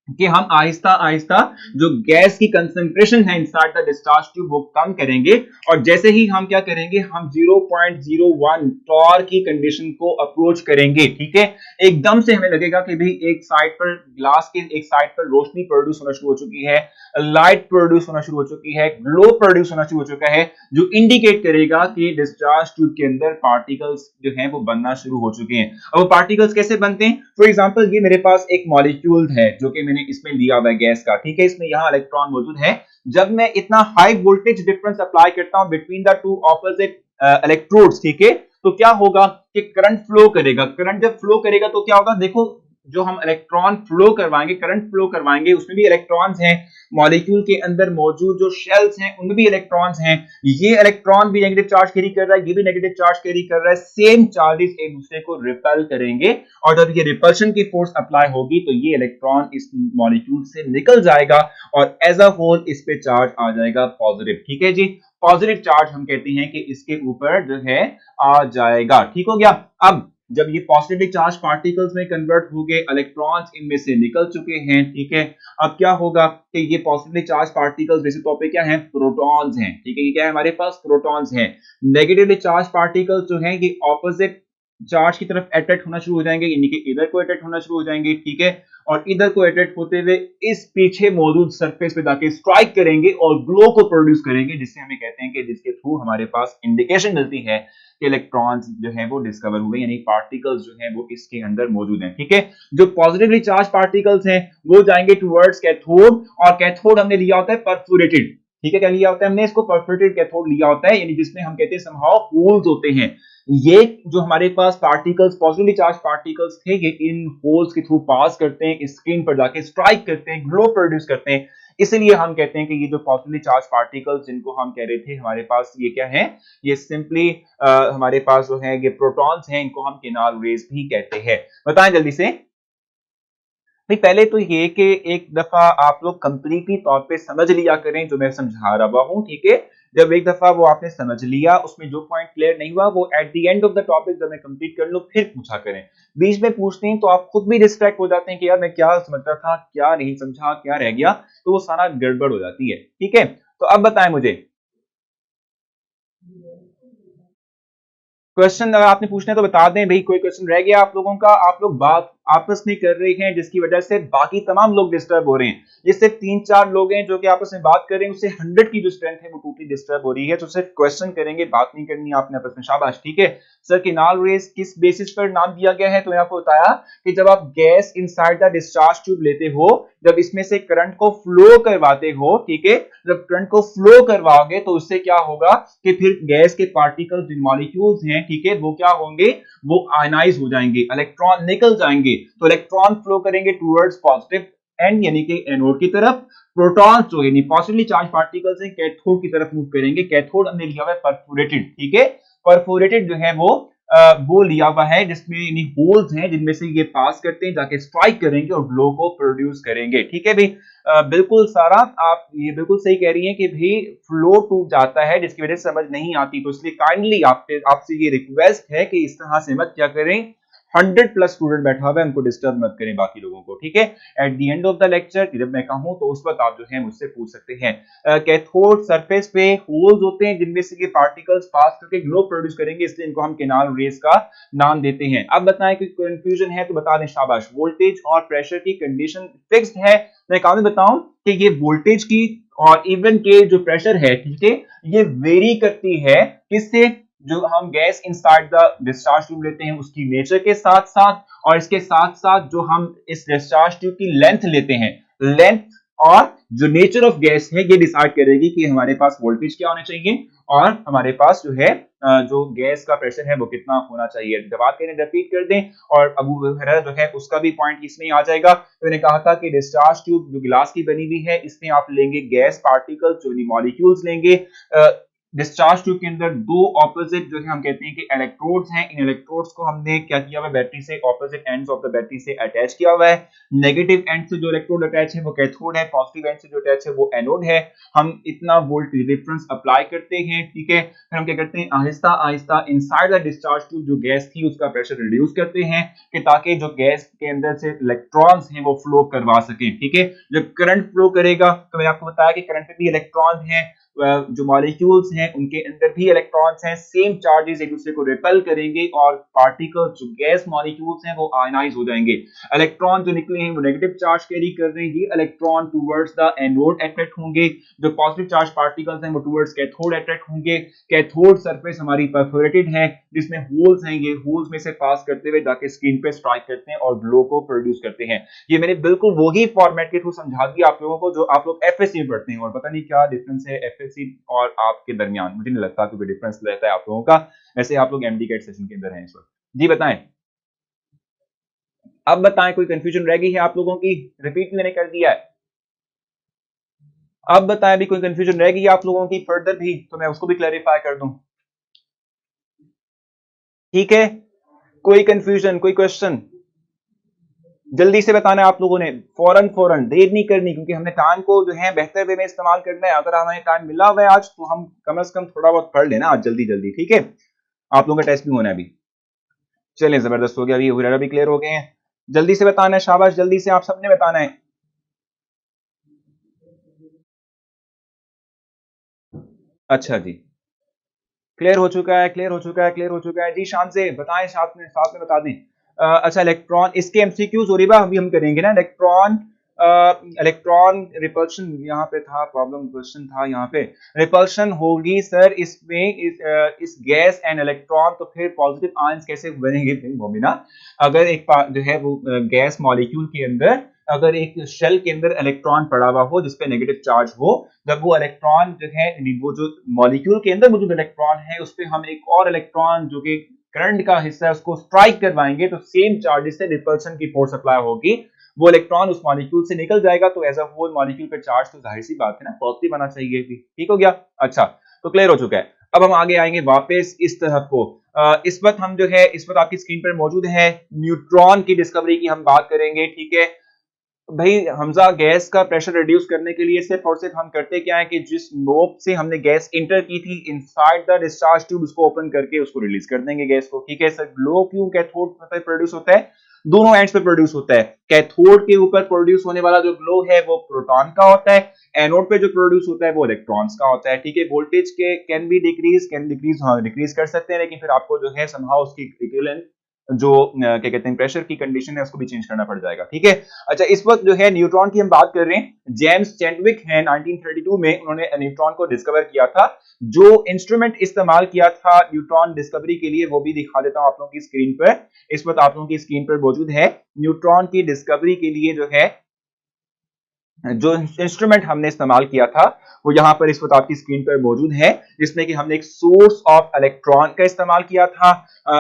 कि हम आहिस्ता आहिस्ता जो गैस की कंसंट्रेशन है इनसाइड द डिस्चार्ज ट्यूब वो कम करेंगे और जैसे ही हम क्या करेंगे हम 0.01 टॉर की कंडीशन को अप्रोच करेंगे, ठीक है। एकदम से हमें लगेगा कि भाई एक साइड पर ग्लास के एक साइड पर रोशनी प्रोड्यूस होना शुरू हो चुकी है, लाइट प्रोड्यूस होना शुरू हो चुकी है, ग्लो प्रोड्यूस होना शुरू हो चुका है, जो इंडिकेट करेगा कि डिस्चार्ज ट्यूब के अंदर पार्टिकल्स जो हैं वो बनना शुरू हो चुके हैं। अब वो पार्टिकल्स कैसे बनते हैं, फॉर एग्जांपल ये मेरे पास एक मॉलिक्यूल है जो कि इसमें लिया हुआ है गैस का, ठीक है। इसमें यहां इलेक्ट्रॉन मौजूद है। जब मैं इतना हाई वोल्टेज डिफरेंस अप्लाई करता हूं between the two opposite electrodes, ठीक है, तो क्या होगा कि करंट फ्लो करेगा। करंट जब फ्लो करेगा तो क्या होगा, देखो जो हम इलेक्ट्रॉन फ्लो करवाएंगे, करंट फ्लो करवाएंगे, उसमें भी इलेक्ट्रॉन्स हैं। मॉलिक्यूल के अंदर मौजूद जो शेल्स हैं उनमें भी इलेक्ट्रॉन्स हैं। ये इलेक्ट्रॉन भी नेगेटिव चार्ज कैरी कर रहा है, ये भी नेगेटिव चार्ज कैरी कर रहा है। सेम चार्जेस एक दूसरे को रिपेल करेंगे और जब ये रिपल्शन की फोर्स अप्लाई होगी तो ये इलेक्ट्रॉन इस मॉलिक्यूल से निकल जाएगा और एज अ होल इस पे चार्ज आ जाएगा पॉजिटिव, ठीक है जी। पॉजिटिव चार्ज हम कहते हैं कि इसके ऊपर जो है आ जाएगा, ठीक हो गया। अब जब ये पॉजिटिवली चार्ज पार्टिकल्स में कन्वर्ट हो गए, इलेक्ट्रॉन्स इनमें से निकल चुके हैं, ठीक है। अब क्या होगा कि ये पॉजिटिवली चार्ज पार्टिकल्स वैसे तौर पे क्या हैं, प्रोटॉन्स हैं, ठीक है। ये क्या है, हमारे पास प्रोटॉन्स हैं। नेगेटिवली चार्ज पार्टिकल्स जो हैं ये ऑपोजिट चार्ज की तरफ अट्रैक्ट होना शुरू हो जाएंगे, यानी कि इधर को अट्रैक्ट होना शुरू हो जाएंगे, ठीक है। और इधर को अट्रैक्ट होते हुए इस पीछे मौजूद सरफेस पे जाके स्ट्राइक करेंगे और ग्लो को प्रोड्यूस करेंगे, जिससे हमें कहते हैं कि जिसके थ्रू हमारे पास इंडिकेशन मिलती है कि इलेक्ट्रॉन्स जो है वो डिस्कवर हुए, यानी पार्टिकल्स जो है वो इसके अंदर मौजूद हैं, ठीक है। जो पॉजिटिवली चार्ज पार्टिकल्स हैं वो जाएंगे टुवर्ड्स कैथोड, और कैथोड हमने लिया होता है परफोरेटेड, ठीक है। क्या लिया होता है हमने, इसको परफोरेटेड कैथोड लिया होता है, यानी जिसमें हम कहते हैं समहाउ होल्स होते हैं। ये जो हमारे पास पार्टिकल्स, पॉजिटिवली चार्ज पार्टिकल्स थे, ये इन होल्स के थ्रू पास करते हैं, स्क्रीन पर जाके स्ट्राइक करते हैं, ग्लो प्रोड्यूस करते हैं। इसलिए हम कहते हैं कि ये जो पॉजिटिवली चार्ज पार्टिकल्स जिनको हम कह रहे थे हमारे पास, ये क्या है, ये सिंपली हमारे पास जो है ये प्रोटॉन्स हैं, इनको हम केनाल रेज भी कहते हैं। बताएं जल्दी से भाई। पहले तो ये कि एक दफा आप लोग कंप्लीटली तौर पे समझ लिया करें जो मैं समझा रहा हूं, ठीक है। जब एक दफा वो आपने समझ लिया, उसमें जो पॉइंट क्लियर नहीं हुआ वो at the end of the topic जब मैं कंप्लीट कर लूं फिर पूछा करें। बीच में पूछते हैं तो आप खुद भी डिस्ट्रैक्ट हो जाते हैं कि यार मैं क्या समझ रहा था, क्या नहीं समझा, क्या रह गया, तो वो सारा गड़बड़ हो जाती है, ठीक है। तो अब बताएं मुझे क्वेश्चन अगर आपने पूछना है तो बता दें भाई, कोई क्वेश्चन रह गया आप लोगों का, आप लोग बात आपस में कर रहे हैं जिसकी वजह से बाकी तमाम लोग डिस्टर्ब हो रहे हैं। ये सिर्फ 3-4 लोग हैं जो कि आपस में बात कर रहे हैं, उससे 100 की जो स्ट्रेंथ है वो टोटली डिस्टर्ब हो रही है। तो सिर्फ क्वेश्चन करेंगे, बात नहीं करनी आपने आपस में, शाबाश, ठीक है। सर केनाल रेज किस बेसिस पर नाम दिया गया है, तो मैंने आपको बताया कि जब आप gas inside the discharge tube लेते हो, जब इसमें से करंट को फ्लो करवाते हो, ठीक है, जब करंट को फ्लो करवाओगे तो उससे क्या होगा कि फिर गैस के पार्टिकल्स, जिन मॉलिक्यूल्स हैं, ठीक है, वो क्या होंगे, वो आयनाइज हो जाएंगे, इलेक्ट्रॉन निकल जाएंगे। तो इलेक्ट्रॉन फ्लो करेंगे टुवर्ड्स पॉजिटिव एंड यानी कि एनोड की तरफ, प्रोटॉन जो यानी पॉजिटिवली चार्ज पार्टिकल्स हैं कैथोड की तरफ मूव करेंगे। कैथोड हमने लिया हुआ है परफोरेटेड, ठीक है। परफोरेटेड जो है वो लिया हुआ है जिसमें यानी होल्स हैं जिनमें से ये पास करते हैं, जाके स्ट्राइक करेंगे और ग्लो को प्रोड्यूस करेंगे, ठीक है भाई। बिल्कुल सारा आप ये बिल्कुल सही कह रही हैं कि भाई फ्लो टूट जाता है जिसकी वजह से समझ नहीं आती, तो इसलिए काइंडली आपसे ये रिक्वेस्ट है कि इस तरह से मत क्या करें। 100+ स्टूडेंट बैठा हुआ है, उनको डिस्टर्ब मत करें बाकी लोगों को, ठीक है। At the end of the lecture जब मैं कहूं तो उस वक्त आप जो है मुझसे पूछ सकते हैं। कैथोड सरफेस पे होल्स होते हैं जिनमें से ये पार्टिकल्स पास करके ग्लो प्रोड्यूस करेंगे, इसलिए इनको हम केनाल रेज का नाम देते हैं। अब बताएं कि कंफ्यूजन है तो बता दें, शाबाश। वोल्टेज और प्रेशर की कंडीशन फिक्स्ड है। मैं काम में बताऊं कि ये वोल्टेज की और इवन के जो प्रेशर है, ठीक है, ये वेरी करती है किससे, जो हम gas inside the discharge tube लेते हैं उसकी नेचर के साथ साथ, और इसके साथ साथ जो हम इस डिस्चार्ज ट्यूब की लेंथ लेते हैं, लेंथ और जो नेचर ऑफ गैस है ये डिसाइड करेगी कि हमारे पास वोल्टेज क्या होना चाहिए और हमारे पास जो है जो गैस का प्रेशर है वो कितना होना चाहिए। जब आप कहें रिपीट कर दें, और अबू हुरैरा जो है उसका भी पॉइंट इसमें आ जाएगा। तो मैंने कहा था कि डिस्चार्ज ट्यूब जो गिलास की बनी हुई है, इसमें आप लेंगे गैस पार्टिकल्स जो मॉलिक्यूल्स लेंगे। डिस्चार्ज ट्यूब के अंदर दो ऑपोजिट जो है हम कहते हैं कि इलेक्ट्रोड्स हैं, इन इलेक्ट्रोड्स को हमने क्या किया हुआ है, बैटरी से opposite ends of the battery से अटैच किया हुआ है। नेगेटिव एंड से जो इलेक्ट्रोड अटैच है वो कैथोड है, पॉजिटिव एंड से जो अटैच है वो एनोड है। हम इतना वोल्टेज डिफरेंस अप्लाई करते हैं, ठीक है, फिर हम क्या करते हैं, Aahista Aahista inside the discharge tube जो गैस थी उसका प्रेशर रिड्यूस करते हैं कि ताकि जो गैस के अंदर से इलेक्ट्रॉन्स हैं वो फ्लो करवा सकें, ठीक है। जब करंट फ्लो करेगा तो मैंने आपको बताया कि करंट में भी इलेक्ट्रॉन हैं, जो मॉलिक्यूल्स हैं उनके अंदर भी इलेक्ट्रॉन्स हैं, सेम चार्जेस एक दूसरे को रिपेल करेंगे और पार्टिकल्स जो गैस मॉलिक्यूल्स हैं वो आयनाइज हो जाएंगे। इलेक्ट्रॉन जो निकले हैं वो नेगेटिव चार्ज कैरी कर रहे हैं, ये electron towards the anode attract होंगे, जो पॉजिटिव चार्ज पार्टिकल्स हैं वो टुवर्ड्स कैथोड अट्रैक्ट होंगे। कैथोड सरफेस हमारी परफोरेटेड है जिसमें होल्स हैं, ये होल्स में से पास करते हुए जाके स्क्रीन पे स्ट्राइक करते हैं और ग्लो को प्रोड्यूस करते हैं। ये मैंने बिल्कुल वही फॉर्मेट के थ्रू समझा दिया आप लोगों को जो आप लोग एफएससी में पढ़ते हैं, और पता नहीं क्या डिफरेंस है एफएससी और आपके दरमियान, मुझे नहीं लगता कोई डिफरेंस रहता है आप लोगों का। वैसे आप लोग एमडी कैट सेशन के अंदर हैं इस वक्त। जी बताएं, अब बताएं कोई कंफ्यूजन रह गई है आप लोगों की, रिपीट मैंने कर दिया है। अब बताएं भी कोई कंफ्यूजन रह गई है आप लोगों की फर्दर भी, तो मैं उसको भी क्लैरिफाई कर दूं, ठीक है। कोई कंफ्यूजन, कोई क्वेश्चन जल्दी से बताना है आप लोगों ने, फौरन फौरन, देर नहीं करनी, क्योंकि हमने टाइम को जो है बेहतर वे में इस्तेमाल करना है। अगर हमें टाइम मिला हुआ है आज तो हम कम से कम थोड़ा बहुत पढ़ लेना आज जल्दी जल्दी, ठीक है। आप लोगों का टेस्ट भी होना है अभी। चलिए जबरदस्त हो गया, अभी वगैरह भी क्लियर हो गए हैं। जल्दी से बताना है, शाबाश, जल्दी से आप सबने बताना है। अच्छा जी, क्लियर हो चुका है, क्लियर हो चुका है, क्लियर हो चुका है जी। शान से बताएं, साथ में बता दें। अच्छा, इलेक्ट्रॉन, इसके एमसीक्यूज हो रही बा अभी हम करेंगे ना। इलेक्ट्रॉन इलेक्ट्रॉन रिपल्शन यहाँ पे था, प्रॉब्लम क्वेश्चन था यहाँ पे। रिपल्शन होगी सर इसमें, इस गैस एंड इलेक्ट्रॉन, तो फिर पॉजिटिव आयंस कैसे बनेंगे मोमिना? अगर एक जो है वो गैस मॉलिक्यूल के अंदर अगर एक शेल के अंदर इलेक्ट्रॉन पड़ा हुआ हो जिसपे नेगेटिव चार्ज हो, जब वो इलेक्ट्रॉन जो है, वो जो मॉलिक्यूल के अंदर मौजूद इलेक्ट्रॉन है उस पे हम एक और इलेक्ट्रॉन जो कि करंट का हिस्सा है उसको स्ट्राइक करवाएंगे, तो सेम चार्जेस से रिपल्शन की फोर्स अप्लाई होगी, वो इलेक्ट्रॉन उस मॉलिक्यूल से निकल जाएगा, तो एज अ होल मॉलिक्यूल पे चार्ज तो जाहिर सी बात है ना पॉजिटिव आना चाहिए भी। ठीक हो गया? अच्छा, तो क्लियर हो चुका है। अब हम आगे आएंगे वापस इस तरफ को। इस वक्त हम जो है, इस वक्त आपकी स्क्रीन पर मौजूद है न्यूट्रॉन की डिस्कवरी की हम बात करेंगे। ठीक है भाई हमजा, गैस का प्रेशर रिड्यूस करने के लिए सिर्फ और सिर्फ हम करते क्या है कि जिस नोब से हमने गैस इंटर की थी इनसाइड द डिस्चार्ज ट्यूब, उसको ओपन करके उसको रिलीज कर देंगे गैस को। ठीक है सर, ग्लो क्यों कैथोड पे प्रोड्यूस होता है? दोनों एंड्स पे प्रोड्यूस होता है। कैथोड के ऊपर प्रोड्यूस होने वाला जो ग्लो है वो प्रोटॉन का होता है, एनोड पे जो प्रोड्यूस होता है वो इलेक्ट्रॉन्स का होता है। ठीक है, वोल्टेज के can be decrease, can decrease, हाँ डिक्रीज कर सकते हैं, लेकिन फिर आपको जो है समहाउ उसकी इक्विवेलेंट जो क्या कहते हैं प्रेशर की कंडीशन है उसको भी चेंज करना पड़ जाएगा। ठीक है, अच्छा, इस वक्त जो है न्यूट्रॉन की हम बात कर रहे हैं। जेम्स चैडविक है, 1932 में उन्होंने न्यूट्रॉन को डिस्कवर किया था। जो इंस्ट्रूमेंट इस्तेमाल किया था न्यूट्रॉन डिस्कवरी के लिए वो भी दिखा देता हूं आप लोगों की स्क्रीन पर। इस वक्त आप लोगों की स्क्रीन पर मौजूद है न्यूट्रॉन की डिस्कवरी के लिए जो है जो इंस्ट्रूमेंट हमने इस्तेमाल किया था वो यहाँ पर इस वक्त आपकी स्क्रीन पर मौजूद है, जिसमें कि हमने एक सोर्स ऑफ इलेक्ट्रॉन का इस्तेमाल किया था।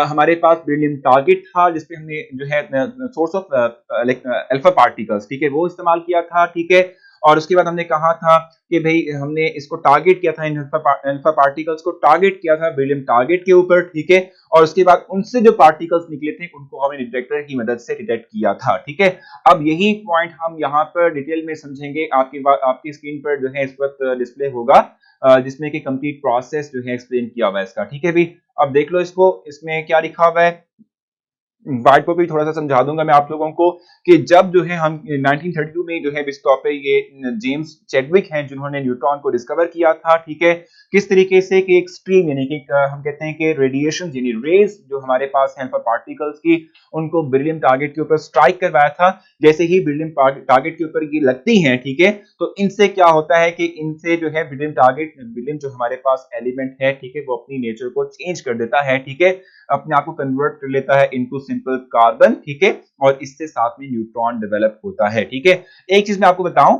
हमारे पास बेरिलियम टारगेट था जिसपे हमने जो है सोर्स ऑफ अल्फा पार्टिकल्स, ठीक है, वो इस्तेमाल किया था। ठीक है, और उसके बाद हमने कहा था कि भाई हमने इसको टारगेट किया था, इन अल्फा पार्टिकल्स को टारगेट किया था बेरिलियम टारगेट के ऊपर। ठीक है, और उसके बाद उनसे जो पार्टिकल्स निकले थे उनको हमने डिटेक्टर की मदद से डिटेक्ट किया था। ठीक है, अब यही पॉइंट हम यहाँ पर डिटेल में समझेंगे। आपकी स्क्रीन पर जो है इस वक्त डिस्प्ले होगा, जिसमें कि कंप्लीट प्रोसेस जो है एक्सप्लेन किया हुआ है इसका। ठीक है भी, अब देख लो इसको, इसमें क्या लिखा हुआ है। व्हाइट बोर्ड पे थोड़ा सा समझा दूंगा मैं आप लोगों को कि जब जो है हम 1932 में जो है विस्टॉप पे ये जेम्स चैडविक हैं जिन्होंने न्यूट्रॉन को डिस्कवर किया था। ठीक है, किस तरीके से कि एक स्ट्रीम यानी कि हम कहते हैं कि रेडिएशन यानी रेज जो हमारे पास है अल्फा पार्टिकल्स की, उनको बेरिलियम टारगेट के ऊपर स्ट्राइक करवाया था। जैसे ही बेरिलियम टारगेट के ऊपर ये लगती हैं, ठीक है, तो इनसे क्या होता है कि इनसे जो है बेरिलियम जो हमारे पास एलिमेंट है, ठीक है, वो अपनी नेचर को चेंज कर देता है। ठीक है, अपने आप को कन्वर्ट कर लेता है इनटू सिंपल कार्बन। ठीक है, और इससे साथ में न्यूट्रॉन डेवलप होता है। ठीक है, एक चीज मैं आपको बताऊं,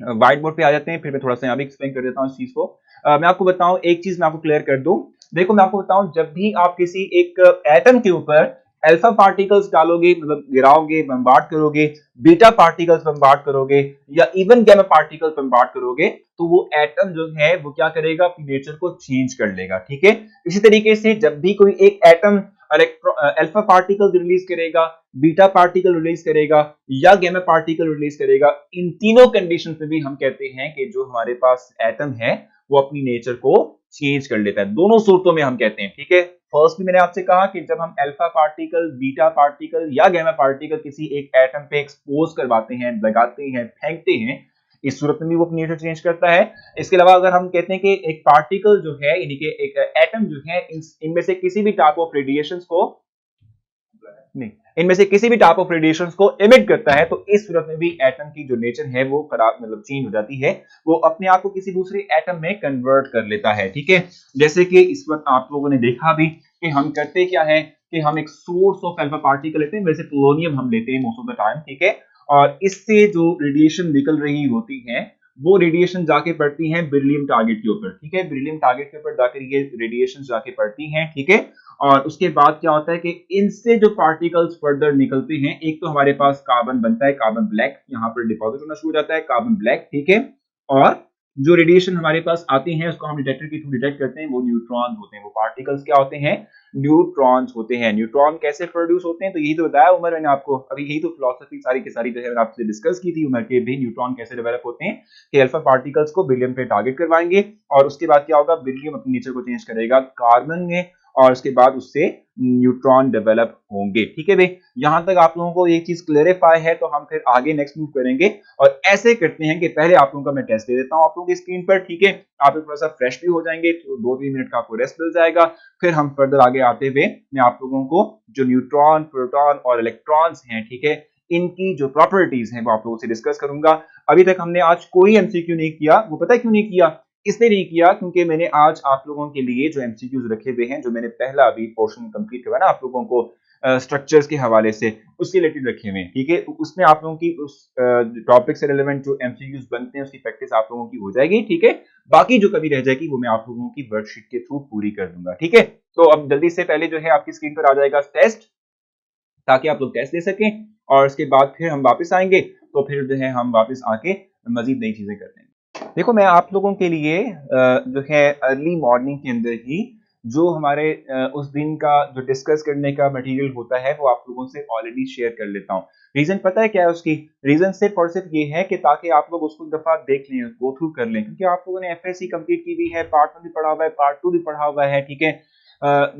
व्हाइट बोर्ड पे आ जाते हैं, फिर मैं थोड़ा सा यहाँ भी एक्सप्लेन कर देता हूँ इस चीज को। मैं आपको बताऊं, एक चीज मैं आपको क्लियर कर दूं। देखो मैं आपको बताऊं, जब भी आप किसी एक एटम के ऊपर अल्फा पार्टिकल्स डालोगे, मतलब गिराओगे, बम्बार्ड करोगे, बीटा पार्टिकल्स बम्बार्ड करोगे, या इवन गैमा पार्टिकल्स बम्बार्ड करोगे, तो वो एटम जो है वो क्या करेगा, अपनी नेचर को चेंज कर लेगा। ठीक है, इसी तरीके से जब भी कोई एक एटम अल्फा पार्टिकल रिलीज करेगा, बीटा पार्टिकल रिलीज करेगा, या गैमा पार्टिकल रिलीज करेगा, इन तीनों कंडीशन पे भी हम कहते हैं कि जो हमारे पास एटम है वो अपनी नेचर को चेंज कर लेता है। दोनों सूरतों में हम कहते हैं। ठीक है, फर्स्ट भी मैंने आपसे कहा कि जब हम अल्फा पार्टिकल, बीटा पार्टिकल या गैमा पार्टिकल किसी एक एटम पे एक्सपोज करवाते हैं, लगाते हैं, फेंकते हैं, इस सूरत में भी वो अपनी नेचर चेंज करता है। इसके अलावा अगर हम कहते हैं कि एक पार्टिकल जो है यानी कि एक एटम जो है इनमें से किसी भी टाइप ऑफ रेडिएशंस को नहीं इनमें से किसी भी टाइप ऑफ रेडिएशंस को एमिट करता है, तो इस सूरत में भी एटम की जो नेचर है वो खराब, मतलब चेंज हो जाती है, वो अपने आप को किसी दूसरे एटम में कन्वर्ट कर लेता है। ठीक है, जैसे कि इस वक्त आप लोगों ने देखा भी कि हम करते क्या है कि हम एक सोर्स ऑफ अल्फा पार्टिकल लेते हैं, वैसे पोलोनियम हम लेते हैं मोस्ट ऑफ द टाइम। ठीक है, और इससे जो रेडिएशन निकल रही होती है वो रेडिएशन जाके पड़ती है बेरिलियम टारगेट के ऊपर। ठीक है, बेरिलियम टारगेट के ऊपर जाकर ये रेडिएशन जाके पड़ती हैं। ठीक है, और उसके बाद क्या होता है कि इनसे जो पार्टिकल्स फर्दर निकलते हैं, एक तो हमारे पास कार्बन बनता है, कार्बन ब्लैक यहाँ पर डिपॉजिट होना शुरू हो जाता है, कार्बन ब्लैक। ठीक है, और जो रेडिएशन हमारे पास आती है उसको हम डिटेक्टर के थ्रू डिटेक्ट करते हैं, वो न्यूट्रॉन होते हैं। वो पार्टिकल्स क्या होते हैं? न्यूट्रॉन्स होते हैं। न्यूट्रॉन कैसे प्रोड्यूस होते हैं? तो यही तो बताया उमर मैंने आपको, अभी यही तो फिलोसफी सारी की सारी जो है आपसे डिस्कस की थी उमर के भी, न्यूट्रॉन कैसे डेवलप होते हैं कि अल्फा पार्टिकल्स को बेरिलियम पे टारगेट करवाएंगे और उसके बाद क्या होगा, बेरिलियम अपनी नेचर को चेंज करेगा कार्बन में, और उसके बाद उससे न्यूट्रॉन डेवलप होंगे। ठीक है भाई, यहां तक आप लोगों को ये चीज क्लेरिफाई है, तो हम फिर आगे नेक्स्ट मूव करेंगे और ऐसे करते हैं कि पहले आप लोगों का मैं टेस्ट दे देता हूं आप लोगों की स्क्रीन पर। ठीक है, आप थोड़ा सा फ्रेश भी हो जाएंगे, तो 2-3 मिनट का आपको रेस्ट मिल जाएगा। फिर हम फर्दर आगे आते हुए मैं आप लोगों को जो न्यूट्रॉन, प्रोटॉन और इलेक्ट्रॉन्स हैं, ठीक है, इनकी जो प्रॉपर्टीज हैं वो आप लोगों से डिस्कस करूंगा। अभी तक हमने आज कोई एमसीक्यू नहीं किया, वो पता है क्यों नहीं किया? इसलिए नहीं किया क्योंकि मैंने आज आप लोगों के लिए जो एमसीक्यूज रखे हुए हैं, जो मैंने पहला अभी पोर्शन कंप्लीट करवाया ना आप लोगों को स्ट्रक्चर्स के हवाले से, उसके रिलेटेड रखे हुए हैं। ठीक है, तो उसमें आप लोगों की उस टॉपिक से रिलेवेंट जो एमसीक्यूज बनते हैं उसकी प्रैक्टिस आप लोगों की हो जाएगी। ठीक है, बाकी जो कभी रह जाएगी वो मैं आप लोगों की वर्कशीट के थ्रू पूरी कर दूंगा। ठीक है, तो अब जल्दी से पहले जो है आपकी स्क्रीन पर आ जाएगा टेस्ट, ताकि आप लोग टेस्ट दे सकें और उसके बाद फिर हम वापस आएंगे, तो फिर जो है हम वापस आके मजीद नई चीजें करते हैं। देखो, मैं आप लोगों के लिए जो है अर्ली मॉर्निंग के अंदर ही जो हमारे उस दिन का जो डिस्कस करने का मटेरियल होता है वो आप लोगों से ऑलरेडी शेयर कर लेता हूँ। रीजन पता है क्या है उसकी? रीजन सिर्फ और सिर्फ ये है कि ताकि आप लोग उसको एक दफा देख लें, गो थ्रू कर लें, क्योंकि आप लोगों ने एफएससी कंप्लीट की हुई है, पार्ट 1 भी पढ़ा हुआ है, पार्ट 2 भी पढ़ा हुआ है। ठीक है,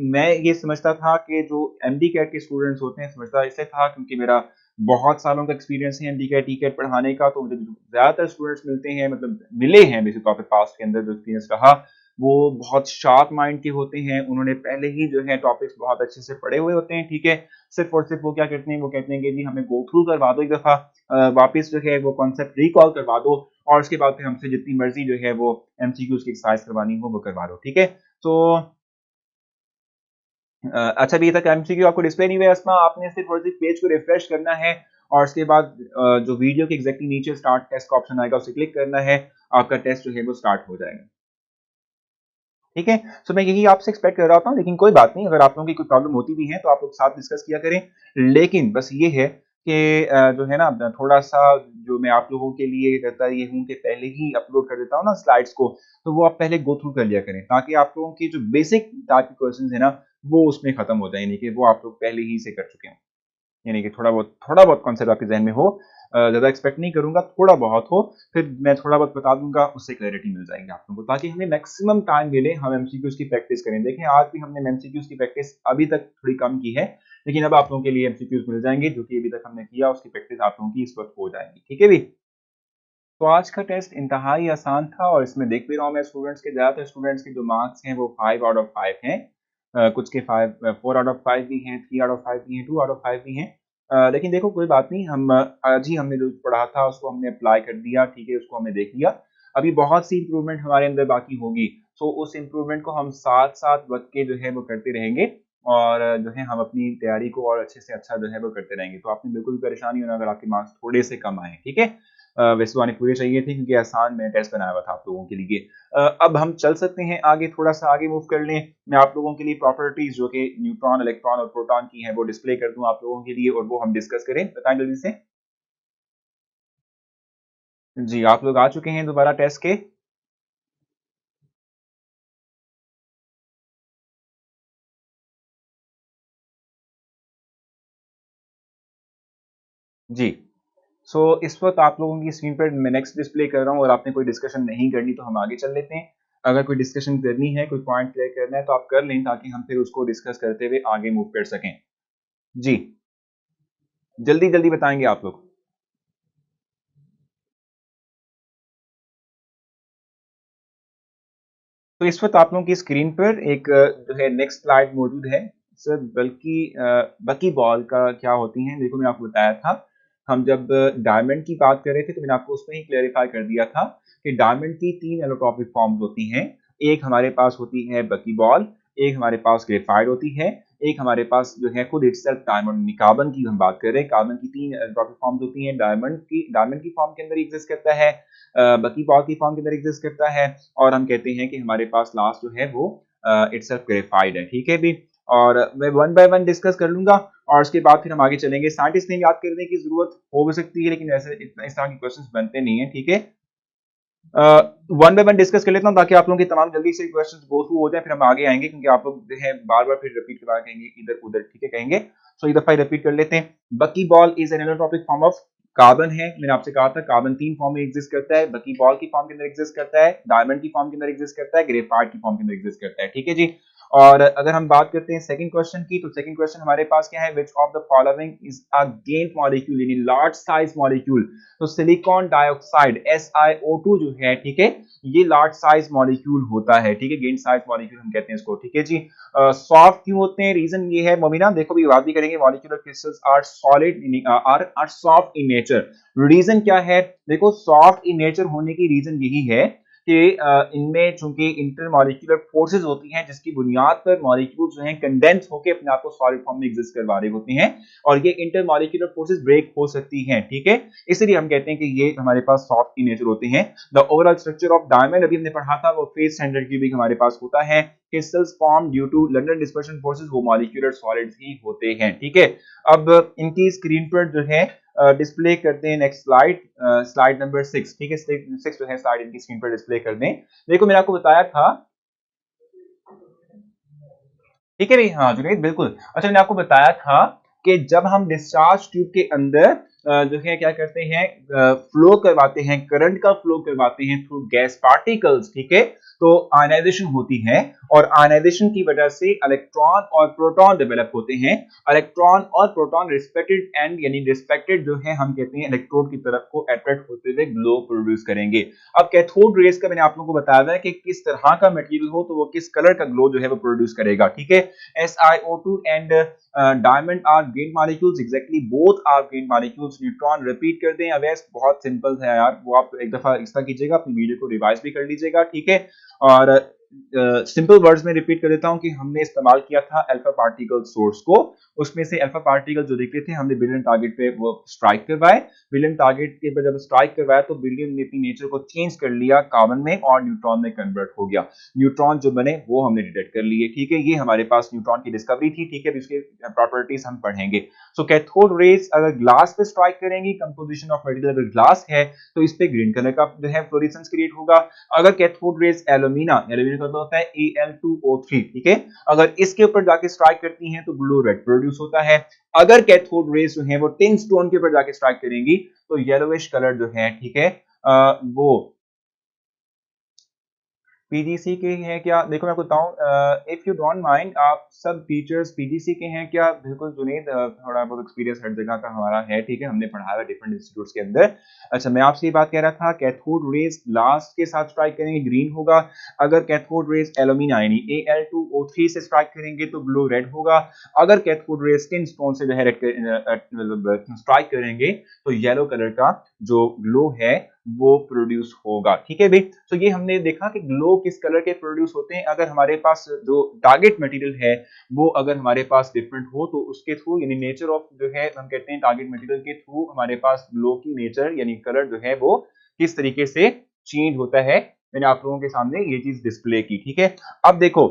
मैं ये समझता था कि जो एमडी कैट के स्टूडेंट्स होते हैं, समझता इससे था क्योंकि मेरा बहुत सालों का एक्सपीरियंस है एमडी कैट, टी कैट पढ़ाने का, तो मुझे ज्यादातर स्टूडेंट्स मिलते हैं, मतलब मिले हैं बेसिक तौर पे पास्ट के अंदर जो एक्सपीरियंस रहा, वो बहुत शार्प माइंड के होते हैं। उन्होंने पहले ही जो है टॉपिक्स बहुत अच्छे से पढ़े हुए होते हैं। ठीक है, सिर्फ और सिर्फ वो क्या करते हैं, वो कहते हैं कि जी हमें गो थ्रू करवा दो एक दफा, वापस जो है वो कॉन्सेप्ट रिकॉल करवा दो, और उसके बाद फिर हमसे जितनी मर्जी जो है वो एमसीक्यूज की एक्सरसाइज करवानी हो वो करवा दो। ठीक है, तो अच्छा, अभी तक एमसीक्यू आपको डिस्प्ले नहीं हुआ इसमें, आपने सिर्फ थोड़ी सी पेज को रिफ्रेश करना है और उसके बाद जो वीडियो के एग्जैक्टली नीचे स्टार्ट टेस्ट का ऑप्शन आएगा उसे क्लिक करना है, आपका टेस्ट जो है वो स्टार्ट हो जाएगा। ठीक है, तो मैं यही आपसे एक्सपेक्ट कर रहा था, लेकिन कोई बात नहीं, अगर आप लोगों की कोई प्रॉब्लम होती भी है तो आप लोग साथ डिस्कस किया करें। लेकिन बस ये है कि जो है ना थोड़ा सा जो मैं आप लोगों के लिए करता ये हूँ कि पहले ही अपलोड कर देता हूँ ना स्लाइड्स को, तो वो आप पहले गो थ्रू कर लिया करें, ताकि आप लोगों की जो बेसिक टाइप के क्वेश्चन है ना वो उसमें खत्म हो जाए, यानी कि वो आप लोग पहले ही से कर चुके हो, यानी कि थोड़ा बहुत कॉन्सेप्ट आपके जहन में हो, ज्यादा एक्सपेक्ट नहीं करूंगा, थोड़ा बहुत हो, फिर मैं थोड़ा बहुत बता दूंगा, उससे क्लैरिटी मिल जाएगी आप लोगों को, ताकि हमें मैक्सिमम टाइम मिले हम एमसीक्यूज की प्रैक्टिस करें। देखें, आज भी हमने एमसीक्यूज की प्रैक्टिस अभी तक थोड़ी कम की है, लेकिन अब आप लोगों के लिए एमसीक्यूज मिल जाएंगे, जो कि अभी तक हमने किया उसकी प्रैक्टिस आप लोगों की इस वक्त हो जाएगी। ठीक है भी, तो आज का टेस्ट इंतहाई आसान था और इसमें देख भी रहा हूँ मैं स्टूडेंट्स के, ज्यादातर स्टूडेंट्स के जो मार्क्स हैं वो 5 आउट ऑफ 5 हैं, कुछ के 4 आउट ऑफ 5 भी हैं, 3 आउट ऑफ 5 भी हैं, 2 आउट ऑफ 5 भी हैं। लेकिन देखो कोई बात नहीं, हम आज ही हमने जो पढ़ा था उसको हमने अप्लाई कर दिया। ठीक है, उसको हमने देख लिया, अभी बहुत सी इंप्रूवमेंट हमारे अंदर बाकी होगी, तो उस इंप्रूवमेंट को हम साथ साथ वक्त के जो है वो करते रहेंगे, और जो है हम अपनी तैयारी को और अच्छे से अच्छा जो है वो करते रहेंगे। तो आपने बिल्कुल भी परेशान नहीं होना अगर आपके मार्क्स थोड़े से कम आए। ठीक है, वैसे तो आने पूरे चाहिए थे क्योंकि आसान मैंने टेस्ट बनाया हुआ था आप लोगों के लिए। अब हम चल सकते हैं आगे, थोड़ा सा आगे मूव कर लें। मैं आप लोगों के लिए प्रॉपर्टीज जो कि न्यूट्रॉन, इलेक्ट्रॉन और प्रोटॉन की हैं वो डिस्प्ले कर दूं आप लोगों के लिए, और वो हम डिस्कस करें। बताएं जल्दी से। जी, आप लोग आ चुके हैं दोबारा टेस्ट के? जी, सो इस वक्त आप लोगों की स्क्रीन पर मैं नेक्स्ट डिस्प्ले कर रहा हूँ, और आपने कोई डिस्कशन नहीं करनी तो हम आगे चल लेते हैं। अगर कोई डिस्कशन करनी है, कोई पॉइंट क्लियर करना है तो आप कर लें, ताकि हम फिर उसको डिस्कस करते हुए आगे मूव कर सकें। जी, जल्दी जल्दी बताएंगे आप लोग। तो इस वक्त आप लोगों की स्क्रीन पर एक जो है नेक्स्ट स्लाइड मौजूद है सर, बल्कि बकी बॉल का क्या होती हैं, देखो मैंने आपको बताया था, हम जब डायमंड की बात कर रहे थे तो मैंने आपको उसमें ही क्लेरिफाई कर दिया था कि डायमंड की 3 एलोट्रॉपिक फॉर्म्स होती हैं। एक हमारे पास होती है बकी बॉल, एक हमारे पास ग्रेफाइट होती है, एक हमारे पास जो है खुद इटसेल्फ डायमंड, कार्बन की हम बात कर रहे हैं। कार्बन की 3 एलोट्रॉपिक फॉर्म्स होती हैं, डायमंड की फॉर्म के अंदर एग्जिस्ट करता है, बकी बॉल की फॉर्म के अंदर एग्जिस्ट करता है, और हम कहते हैं कि हमारे पास लास्ट जो है वो इटसेल्फ ग्रेफाइड है। ठीक है भी, और मैं वन बाय वन डिस्कस कर लूंगा, और उसके बाद फिर हम आगे चलेंगे। साइंटिस्ट ने याद करने की जरूरत हो सकती है, लेकिन ऐसे इतना इस तरह के क्वेश्चंस बनते नहीं है। ठीक है, वन बाय वन डिस्कस कर लेता हूं ताकि आप लोगों के तमाम जल्दी से क्वेश्चंस गो थ्रू हो जाए, फिर हम आगे आएंगे, क्योंकि आप लोग जो है बार बार फिर रिपीट करवा कहेंगे इधर उधर। ठीक है, कहेंगे, सो एक दफा रिपीट कर लेते हैं। बकी ball is an allotropic form of carbon है, मैंने आपसे कहा था कार्बन 3 फॉर्म में एग्जिस्ट करता है, बकी बॉल की फॉर्म के अंदर एग्जिस्ट करता है, डायमंड की फॉर्म के अंदर एग्जिस्ट करता है, ग्रेफाइट की फॉर्म के अंदर एग्जिस्ट करता है। ठीक है जी, और अगर हम बात करते हैं सेकंड क्वेश्चन की, तो सेकंड क्वेश्चन हमारे पास क्या है, which of the following is a gain molecule, यानी लार्ज साइज मॉलिक्यूल। तो सिलिकॉन डाइऑक्साइड SiO2 जो है, ठीक है, ये लार्ज साइज मॉलिक्यूल होता है, ठीक है, गेन साइज मॉलिक्यूल हम कहते हैं इसको, ठीक है जी। सॉफ्ट क्यों होते हैं, रीजन ये है मोमिना, देखो भी बात भी करेंगे, molecular crystals are solid are soft in nature. Reason क्या है, देखो सॉफ्ट इन नेचर होने की रीजन यही है कि इनमें चूंकि इंटरमॉलिक्यूलर फोर्सेस होती हैं, जिसकी बुनियाद पर मॉलिक्यूल जो हैं कंडेंस होकर अपने आप को सॉलिड फॉर्म में एग्जिस्ट करवा रहे होते हैं, और ये इंटरमॉलिक्यूलर फोर्सेस ब्रेक हो सकती हैं, ठीक है, इसलिए हम कहते हैं कि ये हमारे पास सॉफ्ट इन नेचर होते हैं। The overall structure of diamond अभी हमने पढ़ा था, वो फेज स्टैंडर्ड क्यूबिक हमारे पास होता है। Crystals form due to London dispersion forces, वो मॉलिक्यूलर सॉलिड्स ही होते हैं, ठीक है। अब इनकी स्क्रीन पर जो है डिस्प्ले करते हैं, नेक्स्ट स्लाइड, स्लाइड नंबर 6, ठीक है, 6 जो है स्लाइड इनकी स्क्रीन पर डिस्प्ले कर दें। देखो मैंने आपको बताया था, ठीक है भाई, हाँ जुनेद बिल्कुल। अच्छा मैंने आपको बताया था कि जब हम डिस्चार्ज ट्यूब के अंदर जो है क्या करते हैं, फ्लो करवाते हैं, करंट का फ्लो करवाते हैं थ्रू गैस पार्टिकल्स, ठीक है, तो आयनाइजेशन होती है, और आयनाइजेशन की वजह से इलेक्ट्रॉन और प्रोटॉन डेवलप होते हैं। इलेक्ट्रॉन और प्रोटॉन रिस्पेक्टेड एंड यानी रिस्पेक्टेड जो है हम कहते हैं इलेक्ट्रोड की तरफ को अट्रैक्ट होते हुए ग्लो प्रोड्यूस करेंगे। अब कैथोड रेज का मैंने आप लोगों को बताया है कि किस तरह का मटेरियल हो तो वो किस कलर का ग्लो जो है वो प्रोड्यूस करेगा, ठीक है। SiO2 and diamond are green molecules, exactly both are green molecules. Neutron repeat कर दें, अवैस बहुत सिंपल है यार, वो आप एक दफा इस तरह कीजिएगा, अपनी वीडियो को रिवाइज भी कर लीजिएगा, ठीक है। और सिंपल वर्ड्स में रिपीट कर देता हूं कि हमने इस्तेमाल किया था अल्फा पार्टिकल सोर्स को, उसमें से अल्फा पार्टिकल जो दिख रहे थे हमने बिलियन टारगेट पे वो स्ट्राइक करवाए। बिलियन टारगेट के पे जब स्ट्राइक करवाया तो बिलियन ने अपनी नेचर को चेंज कर लिया, कार्बन में और न्यूट्रॉन में कन्वर्ट हो गया। न्यूट्रॉन जो बने वो हमने डिटेक्ट कर लिए, ठीक है, ये हमारे पास न्यूट्रॉन की डिस्कवरी थी, ठीक है, इसके प्रॉपर्टीज हम पढ़ेंगे। सो कैथोड रेज अगर ग्लास पे स्ट्राइक करेंगी, कंपोजिशन ऑफ मटेरियल अगर ग्लास है तो इस पे ग्रीन कलर का जो है फ्लोरेसेंस क्रिएट होगा। अगर कैथोड रेज एल्यूमिना का मतलब होता है Al2O3, ठीक है, अगर इसके ऊपर जाके स्ट्राइक करती हैं तो ब्लू रेड प्रोड्यूस होता है। अगर कैथोड रेज जो है वो टिन स्टोन के ऊपर जाके स्ट्राइक करेंगी तो येलोइश कलर जो है, ठीक है, वो पीजीसी के हैं क्या, देखो मैं बताऊं, इफ यू डोंट माइंड, आप सब टीचर्स पीजीसी के हैं क्या, बिल्कुल जुनेद, थोड़ा बहुत एक्सपीरियंस हर जगह का हमारा है, ठीक है, हमने पढ़ा है डिफरेंट इंस्टीट्यूट्स के अंदर। अच्छा मैं आपसे ये बात कह रहा था, कैथोड रेज ग्लास के साथ स्ट्राइक करेंगे ग्रीन होगा, अगर कैथोड रेज एल्यूमिना यानी Al2O3 से स्ट्राइक करेंगे तो ब्लू रेड होगा, अगर कैथोड रेज टिन स्टोन से जो है स्ट्राइक करेंगे तो येलो कलर का जो ग्लो है वो प्रोड्यूस होगा, ठीक है भाई। तो ये हमने देखा कि ग्लो किस कलर के प्रोड्यूस होते हैं, अगर हमारे पास जो टारगेट मटेरियल है वो अगर हमारे पास डिफरेंट हो तो उसके थ्रू यानी नेचर ऑफ जो है हम कहते हैं टारगेट मटेरियल के थ्रू हमारे पास ग्लो की नेचर यानी कलर जो है वो किस तरीके से चेंज होता है, मैंने आप लोगों के सामने ये चीज डिस्प्ले की, ठीक है। अब देखो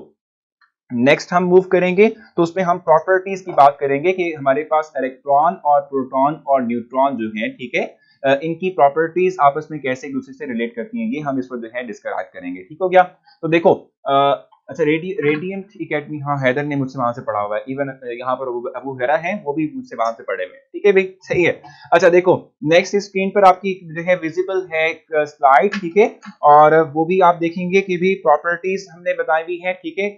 नेक्स्ट हम मूव करेंगे तो उसमें हम प्रॉपर्टीज की बात करेंगे कि हमारे पास इलेक्ट्रॉन और प्रोटॉन और न्यूट्रॉन जो है, ठीक है, इनकी प्रॉपर्टीज आपस में कैसे एक दूसरे से रिलेट करती हैं, ये हम इस पर जो है डिस्क्राइब करेंगे, ठीक हो गया। तो देखो अच्छा रेडियंट एकेडमी, हाँ हैदर ने मुझसे वहां से पढ़ा हुआ है, इवन यहाँ पर अबू हेरा है वो भी मुझसे वहां से पढ़े हुए, ठीक है भाई, सही है। अच्छा देखो नेक्स्ट स्क्रीन पर आपकी जो है विजिबल है स्लाइड, ठीक है, और वो भी आप देखेंगे कि भी प्रॉपर्टीज हमने बताई हुई है, ठीक है,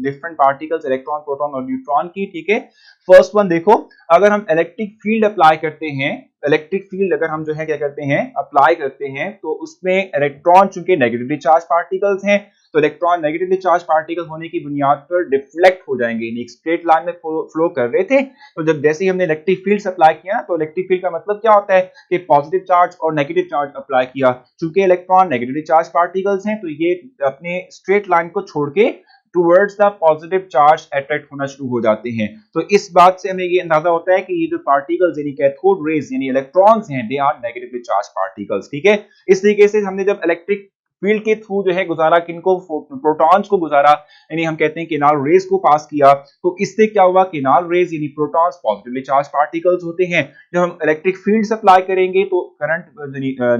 डिफरेंट पार्टिकल्स इलेक्ट्रॉन प्रोटॉन और न्यूट्रॉन की, ठीक है। फर्स्ट वन देखो, अगर हम इलेक्ट्रिक फील्ड अप्लाई करते हैं, इलेक्ट्रिक फील्ड अगर हम जो है क्या करते हैं अप्लाई करते हैं तो उसमें इलेक्ट्रॉन चूंकि नेगेटिवली चार्ज पार्टिकल्स हैं तो इलेक्ट्रॉन नेगेटिवली चार्ज पार्टिकल होने की बुनियाद पर डिफ्लेक्ट हो जाएंगे, एक स्ट्रेट लाइन में फ्लो कर रहे थे, तो जब जैसे ही हमने इलेक्ट्रिक फील्ड अप्लाई किया तो इलेक्ट्रिक फील्ड का मतलब क्या होता है कि पॉजिटिव चार्ज और नेगेटिव चार्ज अप्लाई किया, चूंकि इलेक्ट्रॉन नेगेटिवली चार्ज पार्टिकल्स हैं तो ये अपने स्ट्रेट लाइन को छोड़ के towards the positive charge attract होना शुरू हो जाते हैं। तो इस बात से हमें ये अंदाजा होता है कि ये जो पार्टिकल्स यानी कैथोड रेज यानी इलेक्ट्रॉन्स हैं they are negatively charge particles, ठीक है। इस तरीके से हमने जब इलेक्ट्रिक फील्ड के थ्रू जो है गुजारा किनको, प्रोटॉन्स को गुजारा, यानी हम कहते हैं किनाल रेज को पास किया, तो इससे क्या हुआ, किनाल रेज यानी प्रोटॉन्स पॉजिटिवली चार्ज पार्टिकल्स होते हैं। जब हम इलेक्ट्रिक फील्ड अप्लाई करेंगे तो करंट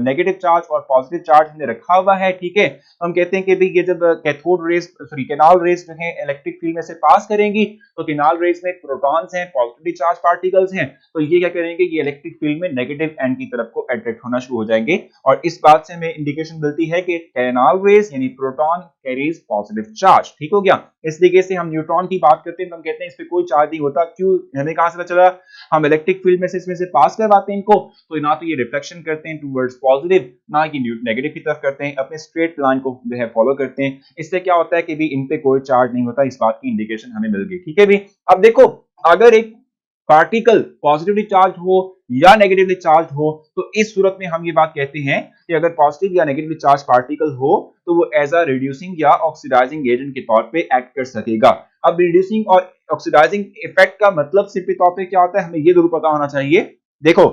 नेगेटिव चार्ज और पॉजिटिव चार्ज हमने रखा हुआ है, ठीक है, हम कहते हैं कि भाई ये जब cathode rays sorry canal raise जो है इलेक्ट्रिक फील्ड में से पास करेंगी तो किनाल रेज में प्रोटॉन्स हैं पॉजिटिवली चार्ज पार्टिकल्स हैं, तो ये क्या करेंगे, ये इलेक्ट्रिक फील्ड में नेगेटिव एंड की तरफ को अट्रैक्ट होना शुरू हो जाएंगे, और इस बात से हमें इंडिकेशन मिलती है कि कैनाल रेज यानी प्रोटॉन कैरीज पॉजिटिव चार्ज। ठीक हो गया। इस तरीके से हम न्यूट्रॉन की बात करते हैं तो हम कहते हैं इस पे कोई चार्ज नहीं होता। क्यों, हमें कहां से पता चला? हम इलेक्ट्रिक फील्ड में से इसमें से पास करवाते हैं इनको, तो ना तो ये रिफ्लेक्शन करते हैं टूवर्ड्स पॉजिटिव, ना कि नेगेटिव की तरफ करते हैं, अपने स्ट्रेट लाइन को जो है फॉलो करते हैं। इससे क्या होता है कि भी इन पे कोई चार्ज नहीं होता। इस बात की इंडिकेशन हमें मिल गई। ठीक है भी। अब देखो, अगर एक पार्टिकल पॉजिटिवली चार्ज हो या नेगेटिवली चार्ज हो, तो इस सूरत में हम ये बात कहते हैं कि अगर पॉजिटिव या नेगेटिवली चार्ज पार्टिकल हो तो वो एज अ रिड्यूसिंग या ऑक्सीडाइजिंग एजेंट के तौर पे एक्ट कर सकेगा। अब रिड्यूसिंग और ऑक्सीडाइजिंग इफेक्ट का मतलब सिंपली तौर पे क्या होता है, हमें ये जरूर पता होना चाहिए। देखो,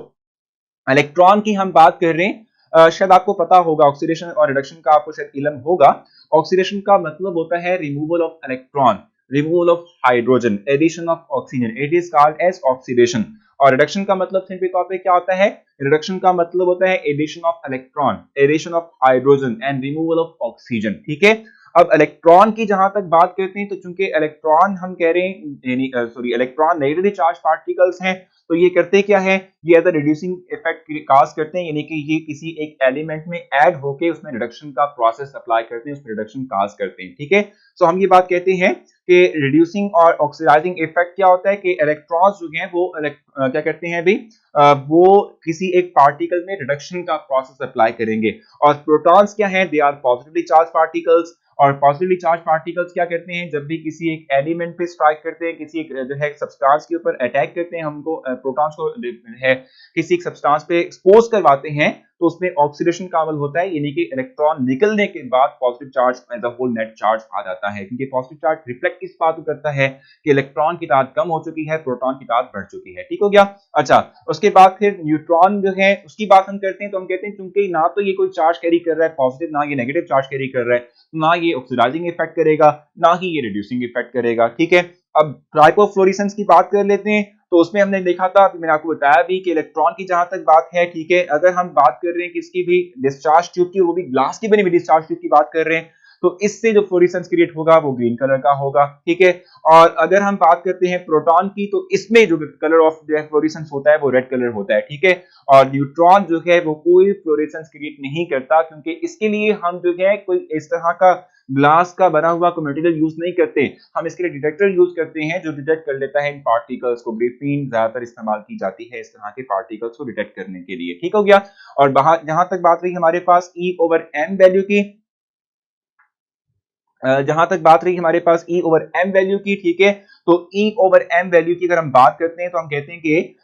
इलेक्ट्रॉन की हम बात कर रहे हैं, शायद आपको पता होगा ऑक्सीडेशन और रिडक्शन का आपको शायद इल्म होगा। ऑक्सीडेशन का मतलब होता है removal of electron, removal of hydrogen, addition of oxygen, it is called as oxidation. और रिडक्शन का मतलब सिंपली तौर पे क्या होता है? रिडक्शन का मतलब होता है addition of electron, addition of hydrogen and removal of oxygen. ठीक है। अब इलेक्ट्रॉन की जहां तक बात करते हैं, तो चूंकि इलेक्ट्रॉन हम कह रहे हैं, sorry, electron negatively charge particles हैं, तो ये करते क्या है, ये एज अ रिड्यूसिंग इफेक्ट काज करते हैं, यानी कि ये किसी एक एलिमेंट में ऐड होके उसमें रिडक्शन का प्रोसेस अप्लाई करते हैं, उसमें रिडक्शन काज करते हैं। ठीक है। सो हम ये बात कहते हैं कि रिड्यूसिंग और ऑक्सीडाइजिंग इफेक्ट क्या होता है कि इलेक्ट्रॉन्स जो हैं वो क्या करते हैं अभी, वो किसी एक पार्टिकल में रिडक्शन का प्रोसेस अप्लाई करेंगे। और प्रोटॉन्स क्या है, they are positively charge particles. और पॉजिटिवली चार्ज पार्टिकल्स क्या करते हैं, जब भी किसी एक एलिमेंट पे स्ट्राइक करते हैं, किसी एक जो है सब्सटेंस के ऊपर अटैक करते हैं, हमको प्रोटॉन्स को है किसी एक सब्सटेंस पे एक्सपोज करवाते हैं, तो उसमें ऑक्सीडेशन का अमल होता है, यानी कि इलेक्ट्रॉन निकलने के बाद positive charge as a hole net charge आ जाता है। क्योंकि पॉजिटिव चार्ज रिफ्लेक्ट किस बात को करता है कि इलेक्ट्रॉन की तादाद कम हो चुकी है, प्रोटॉन की तादाद बढ़ चुकी है। ठीक हो गया। अच्छा, उसके बाद फिर न्यूट्रॉन जो है उसकी बात हम करते हैं, तो हम कहते हैं चूंकि ना तो ये कोई चार्ज कैरी कर रहा है पॉजिटिव, ना ये नेगेटिव चार्ज कैरी कर रहा है, ना ये ऑक्सीडाइजिंग इफेक्ट करेगा, ना ही ये रिड्यूसिंग इफेक्ट करेगा। ठीक है। अब टाइप ऑफ फ्लोरेसेंस की बात कर लेते हैं, तो उसमें हमने देखा था, मैंने आपको बताया भी कि इलेक्ट्रॉन की जहां तक बात है, ठीक है, अगर हम बात कर रहे हैं किसकी भी डिस्चार्ज ट्यूब की, वो भी ग्लास की बनी हुई डिस्चार्ज ट्यूब की बात कर रहे हैं, तो इससे जो फ्लोरेसेंस क्रिएट होगा वो ग्रीन कलर का होगा। ठीक है। और अगर हम बात करते हैं प्रोटॉन की, तो इसमें जो कलर ऑफ जो है फ्लोरेसेंस होता है वो रेड कलर होता है। ठीक है। और न्यूट्रॉन जो है वो कोई फ्लोरेसेंस क्रिएट नहीं करता, क्योंकि इसके लिए हम जो है कोई इस तरह का ग्लास का बना हुआ कोई मटेरियल यूज नहीं करते। हम इसके लिए डिटेक्टर यूज करते हैं जो डिटेक्ट कर लेता है इन पार्टिकल्स को। ग्रेफीन ज्यादातर इस्तेमाल की जाती है इस तरह के पार्टिकल्स को डिटेक्ट करने के लिए। ठीक हो गया। और जहां तक बात रही हमारे पास ई ओवर एम वैल्यू की, जहां तक बात रही हमारे पास ई ओवर एम वैल्यू की, ठीक है, तो ई ओवर एम वैल्यू की अगर हम बात करते हैं, तो हम कहते हैं कि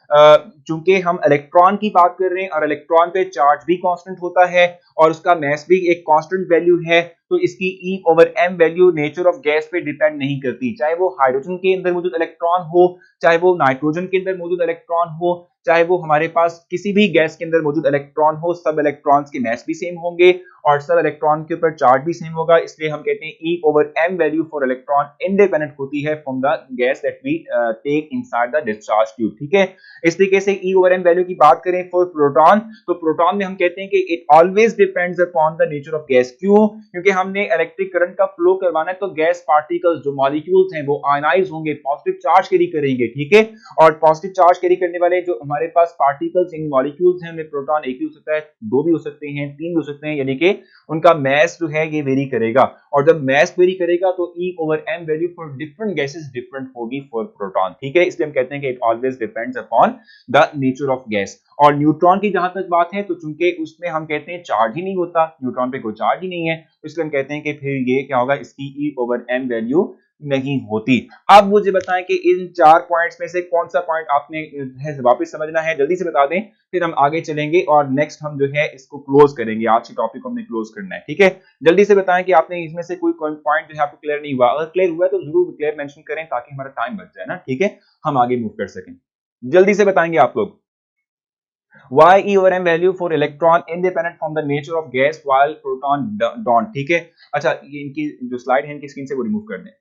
चूंकि हम इलेक्ट्रॉन की बात कर रहे हैं और इलेक्ट्रॉन पे चार्ज भी कांस्टेंट होता है और उसका मास भी एक कांस्टेंट वैल्यू है, तो इसकी E over M value nature of gas पे डिपेंड नहीं करती। चाहे वो हाइड्रोजन के अंदर मौजूद इलेक्ट्रॉन हो, चाहे वो नाइट्रोजन के अंदर मौजूद इलेक्ट्रॉन हो, चाहे वो हमारे पास किसी भी गैस के अंदर मौजूद इलेक्ट्रॉन हो, सब इलेक्ट्रॉन्स के मास भी सेम होंगे और सब इलेक्ट्रॉन के ऊपर चार्ज भी सेम होगा। इसलिए हम कहते हैं E over M value for electron independent होती है from the gas that we take inside the discharge tube. ठीक है। इस तरीके से ई ओवर एम वैल्यू की बात करें फॉर प्रोटॉन, तो प्रोटॉन में हम कहते हैं कि it always depends upon the nature of gas. क्यों? क्योंकि हमने इलेक्ट्रिक करंट का फ्लो करवाना है, तो गैस पार्टिकल्स जो मॉलिक्यूल्स हैं वो आयनाइज होंगे, पॉजिटिव चार्ज कैरी करेंगे। ठीक है। और पॉजिटिव चार्ज कैरी करने वाले जो हमारे पास पार्टिकल्स इन मॉलिक्यूल्स हैं, उनमें प्रोटॉन एक ही हो सकता है, दो भी हो सकते हैं, तीन भी हो सकते हैं, यानी कि उनका मास जो है ये वेरी करेगा। और जब मास वेरी करेगा तो E over M value for different gases different होगी फॉर प्रोटॉन। ठीक है। इसलिए हम कहते हैं कि it always depends upon the nature of gas. और न्यूट्रॉन की जहां तक बात है, तो चूंकि उसमें हम कहते हैं चार्ज ही नहीं होता, न्यूट्रॉन पे कोई चार्ज ही नहीं है, तो इसलिए हम कहते हैं कि फिर ये क्या होगा, इसकी ई ओवर एम वैल्यू नहीं होती। अब मुझे बताएं कि इन चार पॉइंट्स में से कौन सा पॉइंट आपने वापस समझना है, जल्दी से बता दें, फिर हम आगे चलेंगे और नेक्स्ट हम जो है इसको क्लोज करेंगे। आज के टॉपिक को हमने क्लोज करना है। ठीक है। जल्दी से बताएं कि आपने इसमें से कोई पॉइंट जो है आपको क्लियर नहीं हुआ। अगर क्लियर हुआ है तो जरूर क्लियर मेंशन करें ताकि हमारा टाइम बच जाए ना। ठीक है। हम आगे मूव कर सकें। जल्दी से बताएंगे आप लोग। Why E over M value for electron independent from the nature of gas while proton don't। ठीक है। अच्छा, ये इनकी जो स्लाइड है इनकी स्क्रीन से वो रिमूव कर दें।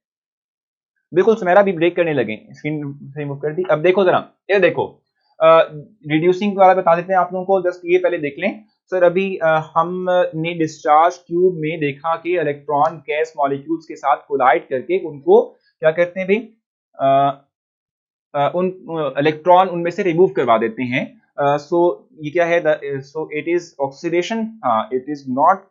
बिल्कुल सुमेरा भी ब्रेक करने लगे, स्क्रीन से रिमूव कर दी। अब देखो जरा, ये देखो, रिड्यूसिंग वाला बता देते हैं आप लोगों को, जस्ट ये पहले देख लें। सर अभी हमने डिस्चार्ज ट्यूब में देखा कि इलेक्ट्रॉन गैस मॉलिक्यूल्स के साथ कोलाइड करके उनको क्या करते हैं भाई, उन इलेक्ट्रॉन उनमें से रिमूव करवा देते हैं। सो ये क्या है, so it is oxidation, it is not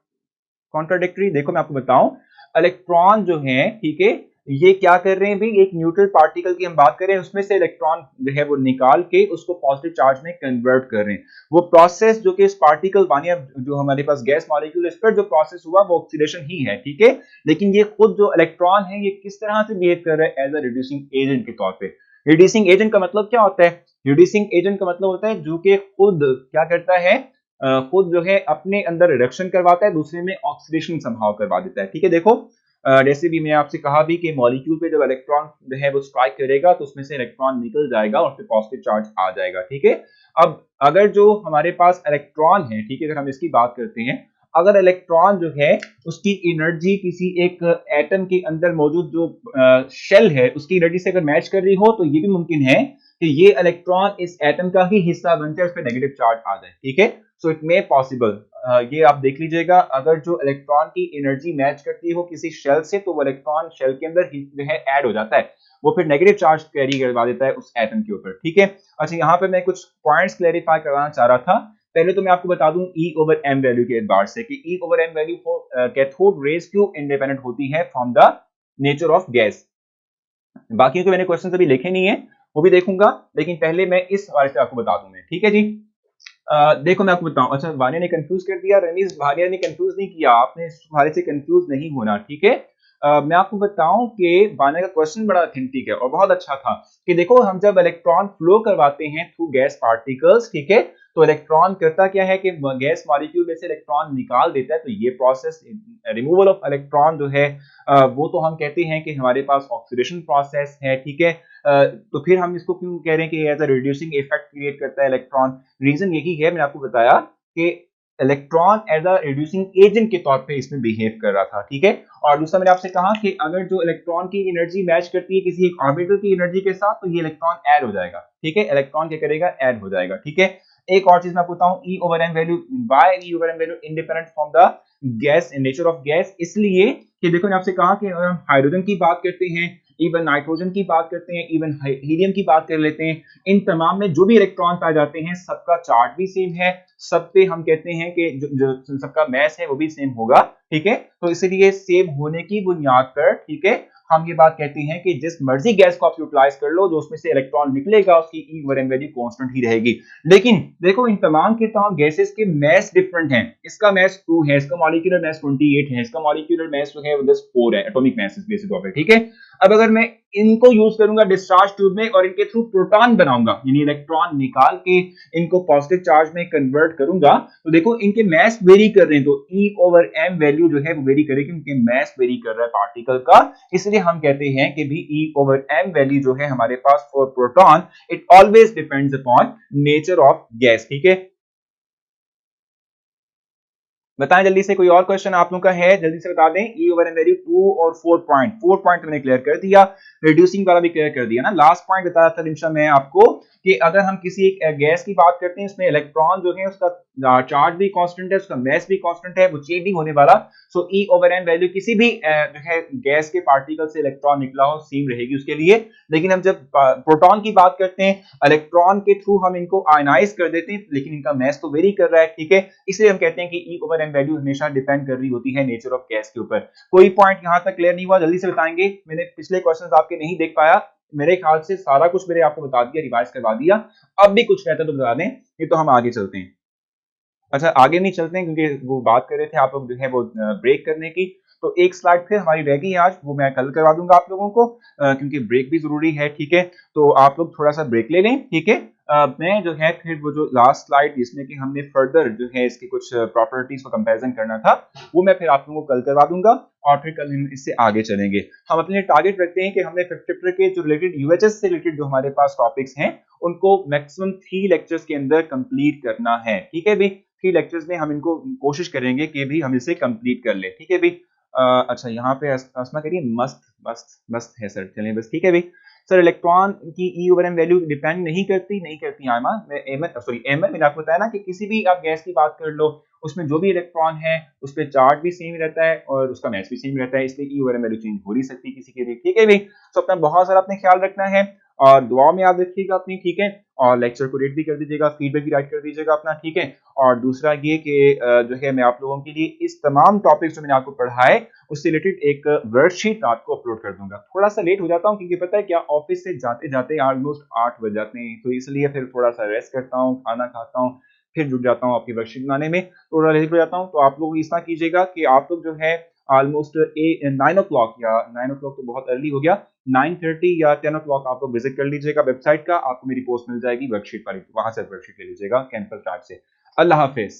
contradictory, देखो मैं आपको बताऊं, इलेक्ट्रॉन जो है, ठीक है, ये क्या कर रहे हैं भाई, एक न्यूट्रल पार्टिकल की हम बात करें, उसमें से इलेक्ट्रॉन जो है वो निकाल के उसको पॉजिटिव चार्ज में कन्वर्ट कर रहे हैं। वो प्रोसेस जो कि इस पार्टिकल वानिया जो हमारे पास गैस मॉलिक्यूल, इस पर जो प्रोसेस हुआ वो ऑक्सीडेशन ही है, ठीक है। लेकिन ये खुद जो इलेक्ट्रॉन है ये किस तरह से बिहेव कर रहा है, एज अ रिड्यूसिंग एजेंट के तौर पे। रिड्यूसिंग एजेंट का मतलब क्या होता है, रिड्यूसिंग एजेंट का मतलब होता है जो कि खुद क्या करता है, खुद जो है अपने अंदर रिडक्शन करवाता है, दूसरे में ऑक्सीडेशन संभव करवा देता है, ठीक है। देखो जैसे भी मैं आपसे कहा भी कि मॉलिक्यूल पे जब इलेक्ट्रॉन जो है वो स्ट्राइक करेगा तो उसमें से इलेक्ट्रॉन निकल जाएगा और फिर पॉजिटिव चार्ज आ जाएगा, ठीक है। अब अगर जो हमारे पास इलेक्ट्रॉन है, ठीक है, अगर हम इसकी बात करते हैं, अगर इलेक्ट्रॉन जो है उसकी एनर्जी किसी एक एटम के अंदर मौजूद जो शेल है उसकी एनर्जी से अगर मैच कर रही हो, तो ये भी मुमकिन है कि ये इलेक्ट्रॉन इस एटम का ही हिस्सा बनते हैं, उस पर नेगेटिव चार्ज आ जाए, ठीक है। सो इट मे पॉसिबल, ये आप देख लीजिएगा, अगर जो इलेक्ट्रॉन की एनर्जी मैच करती हो किसी शेल से, तो वो इलेक्ट्रॉन शेल के अंदर ही जो है ऐड हो जाता है, वो फिर नेगेटिव चार्ज कैरी करवा देता है उस एटम के ऊपर, ठीक है। अच्छा, यहाँ पे मैं कुछ पॉइंट्स क्लैरिफाई करवाना चाह रहा था। पहले तो मैं आपको बता दूं E ओवर M वैल्यू के एतबार से कि E over M value for cathode rays क्यों इंडिपेंडेंट होती है from the nature of gas. बाकी के मैंने क्वेश्चन अभी लिखे नहीं है, वो भी देखूंगा, लेकिन पहले मैं इस हवाले से आपको बता दूं मैं, ठीक है जी। देखो मैं आपको बताऊं, अच्छा वानिया ने कंफ्यूज कर दिया, रमीज भानिया ने कंफ्यूज नहीं किया, आपने इस हवाले से कंफ्यूज नहीं होना, ठीक है। मैं आपको बताऊं कि वानिया का क्वेश्चन बड़ा ऑथेंटिक है और बहुत अच्छा था कि देखो हम जब इलेक्ट्रॉन फ्लो करवाते हैं थ्रू गैस पार्टिकल्स, ठीक है, तो इलेक्ट्रॉन करता क्या है कि गैस मॉलिक्यूल में से इलेक्ट्रॉन निकाल देता है, तो ये प्रोसेस रिमूवल ऑफ इलेक्ट्रॉन जो है वो तो हम कहते हैं कि हमारे पास ऑक्सीडेशन प्रोसेस है, ठीक है। तो फिर हम इसको क्यों कह रहे हैं कि as a reducing effect create करता है इलेक्ट्रॉन, रीजन यही है, मैंने आपको बताया कि electron as a reducing agent के तौर पे इसमें बिहेव कर रहा था, ठीक है। और दूसरा मैंने आपसे कहा कि अगर जो इलेक्ट्रॉन की एनर्जी मैच करती है किसी एक ऑर्बिटल की एनर्जी के साथ, तो ये इलेक्ट्रॉन ऐड हो जाएगा, ठीक है, इलेक्ट्रॉन क्या करेगा, ऐड हो जाएगा, ठीक है। एक और चीज मैं आपको बताऊं, E over M value, by E over M value independent from the gas nature of gas, इसलिए कि देखो मैंने आपसे कहा कि अगर हम हाइड्रोजन की बात करते हैं, इवन नाइट्रोजन की बात करते हैं, इवन हीलियम की बात कर लेते हैं, इन तमाम में जो भी इलेक्ट्रॉन पाए जाते हैं सबका चार्ज भी सेम है, सब पे हम कहते हैं कि जो सबका मैस है वो भी सेम होगा, ठीक है। तो इसलिए सेम होने की बुनियाद पर, ठीक है, हम ये बात कहते हैं कि जिस मर्जी गैस को आप यूटिलाइज कर लो, जो उसमें से इलेक्ट्रॉन निकलेगा उसकी E over M value constant ही रहेगी। लेकिन देखो इन तमाम के तमाम गैसेस के मैस डिफरेंट हैं, इसका मैस 2 है, इसका मॉलिक्यूलर मैस 28 है, इसका मॉलिक्यूलर मैस जो है वो जस्ट 4 है, एटॉमिक मैसेस बेसिक तौर पे, ठीक है। अब अगर मैं इनको यूज करूंगा डिस्चार्ज ट्यूब में और इनके थ्रू प्रोटॉन बनाऊंगा, यानी इलेक्ट्रॉन निकाल के इनको पॉजिटिव चार्ज में कन्वर्ट करूंगा, तो देखो इनके मैस वेरी कर रहे हैं, तो E ओवर M वैल्यू जो है वो वेरी करेगी, उनके मैस वेरी कर रहा है पार्टिकल का, इसलिए हम कहते हैं कि भी E ओवर M वैल्यू जो है हमारे पास for proton, it always depends upon nature of gas, ठीक है। बताएं जल्दी से, कोई और क्वेश्चन आप लोगों का है, जल्दी से बता दें। E ओवर M वैल्यू 2 और 4 पॉइंट मैंने क्लियर कर दिया, रिड्यूसिंग वाला भी क्लियर कर दिया ना। लास्ट पॉइंट बताया था निमिषा मैं आपको कि अगर हम किसी एक गैस की बात करते हैं, उसमें इलेक्ट्रॉन जो है उसका चार्ज भी कांस्टेंट है, उसका मैस भी कांस्टेंट है, वो चेंज नहीं होने वाला। सो E ओवर M वैल्यू किसी भी जो है गैस के पार्टिकल से इलेक्ट्रॉन निकला हो सेम रहेगी उसके लिए। लेकिन हम जब प्रोटॉन की बात करते हैं, इलेक्ट्रॉन के थ्रू हम इनको आयनाइज कर देते हैं, लेकिन इनका मैस तो वेरी कर रहा है, ठीक है, इसलिए हम कहते हैं कि E ओवर M वैल्यू हमेशा डिपेंड कर रही होती है नेचर ऑफ गैस के ऊपर। कोई पॉइंट यहां तक क्लियर नहीं हुआ, जल्दी से बताएंगे, मैंने पिछले क्वेश्चंस आपके नहीं देख पाया, मेरे ख्याल से सारा कुछ मैंने आपको बता दिया, रिवाइज करवा दिया। अब भी कुछ रहता तो बता दें, ये तो हम आगे चलते हैं। अच्छा आगे नहीं चलते हैं क्योंकि वो बात कर रहे थे आप लोग जो है वो ब्रेक करने की, तो एक स्लाइड फिर हमारी रह गई आज, वो मैं कल करवा दूंगा आप लोगों को, क्योंकि ब्रेक भी जरूरी है, ठीक है। तो आप लोग थोड़ा सा ब्रेक ले लें, ठीक है। मैं जो है फिर वो जो लास्ट स्लाइड जिसमें कि हमने फर्दर जो है इसकी कुछ प्रॉपर्टीज को कंपैरिजन करना था, वो मैं फिर आप लोगों को कल करवा दूंगा और फिर कल हम इससे आगे चलेंगे। हम अपने टारगेट रखते हैं कि हमने 5th चैप्टर के जो रिलेटेड यूएचएस से रिलेटेड जो हमारे पास टॉपिक्स हैं उनको मैक्सिमम 3 लेक्चर्स के अंदर कंप्लीट करना है, ठीक है भी। 3 लेक्चर्स में हम इनको कोशिश करेंगे कि भी हम इसे कंप्लीट कर ले, ठीक है भी। अच्छा यहाँ पे अस्मा कह रही है मस्त मस्त मस्त है सर, चलिए बस ठीक है भी। सर इलेक्ट्रॉन की E over M value depend नहीं करती आयमा, एमएल मैंने आपको बताया ना कि किसी भी आप गैस की बात कर लो, उसमें जो भी इलेक्ट्रॉन है उस पर चार्ज भी सेम रहता है और उसका मैस भी सेम रहता है, इसलिए E over M value change हो नहीं सकती किसी के लिए, ठीक है भाई। तो अपना बहुत सारा अपने ख्याल रखना है। और दुआ में याद रखिएगा अपनी, ठीक है। और लेक्चर को रेट भी कर दीजिएगा, फीडबैक भी राइट कर दीजिएगा अपना, ठीक है। और दूसरा ये कि जो है मैं आप लोगों के लिए इस तमाम टॉपिक्स जो मैंने आपको पढ़ाए उससे रिलेटेड एक वर्कशीट रात को अपलोड कर दूंगा। थोड़ा सा लेट हो जाता हूँ क्योंकि पता है क्या, ऑफिस से जाते जाते ऑलमोस्ट 8 बज जाते हैं, तो इसलिए फिर थोड़ा सा रेस्ट करता हूँ, खाना खाता हूँ, फिर जुट जाता हूँ आपकी वर्कशीट बनाने में, थोड़ा लेट हो जाता हूँ। तो आप लोग इतना कीजिएगा कि आप लोग जो है ऑलमोस्ट 9 o'clock, या 9 o'clock तो बहुत अर्ली हो गया, 9:30 या 10 o'clock आप लोग विजिट कर लीजिएगा वेबसाइट का, आपको मेरी पोस्ट मिल जाएगी वर्कशीट वाली, वहां से वर्कशीट ले लीजिएगा कैंपस टैब से। अल्लाह हाफिज।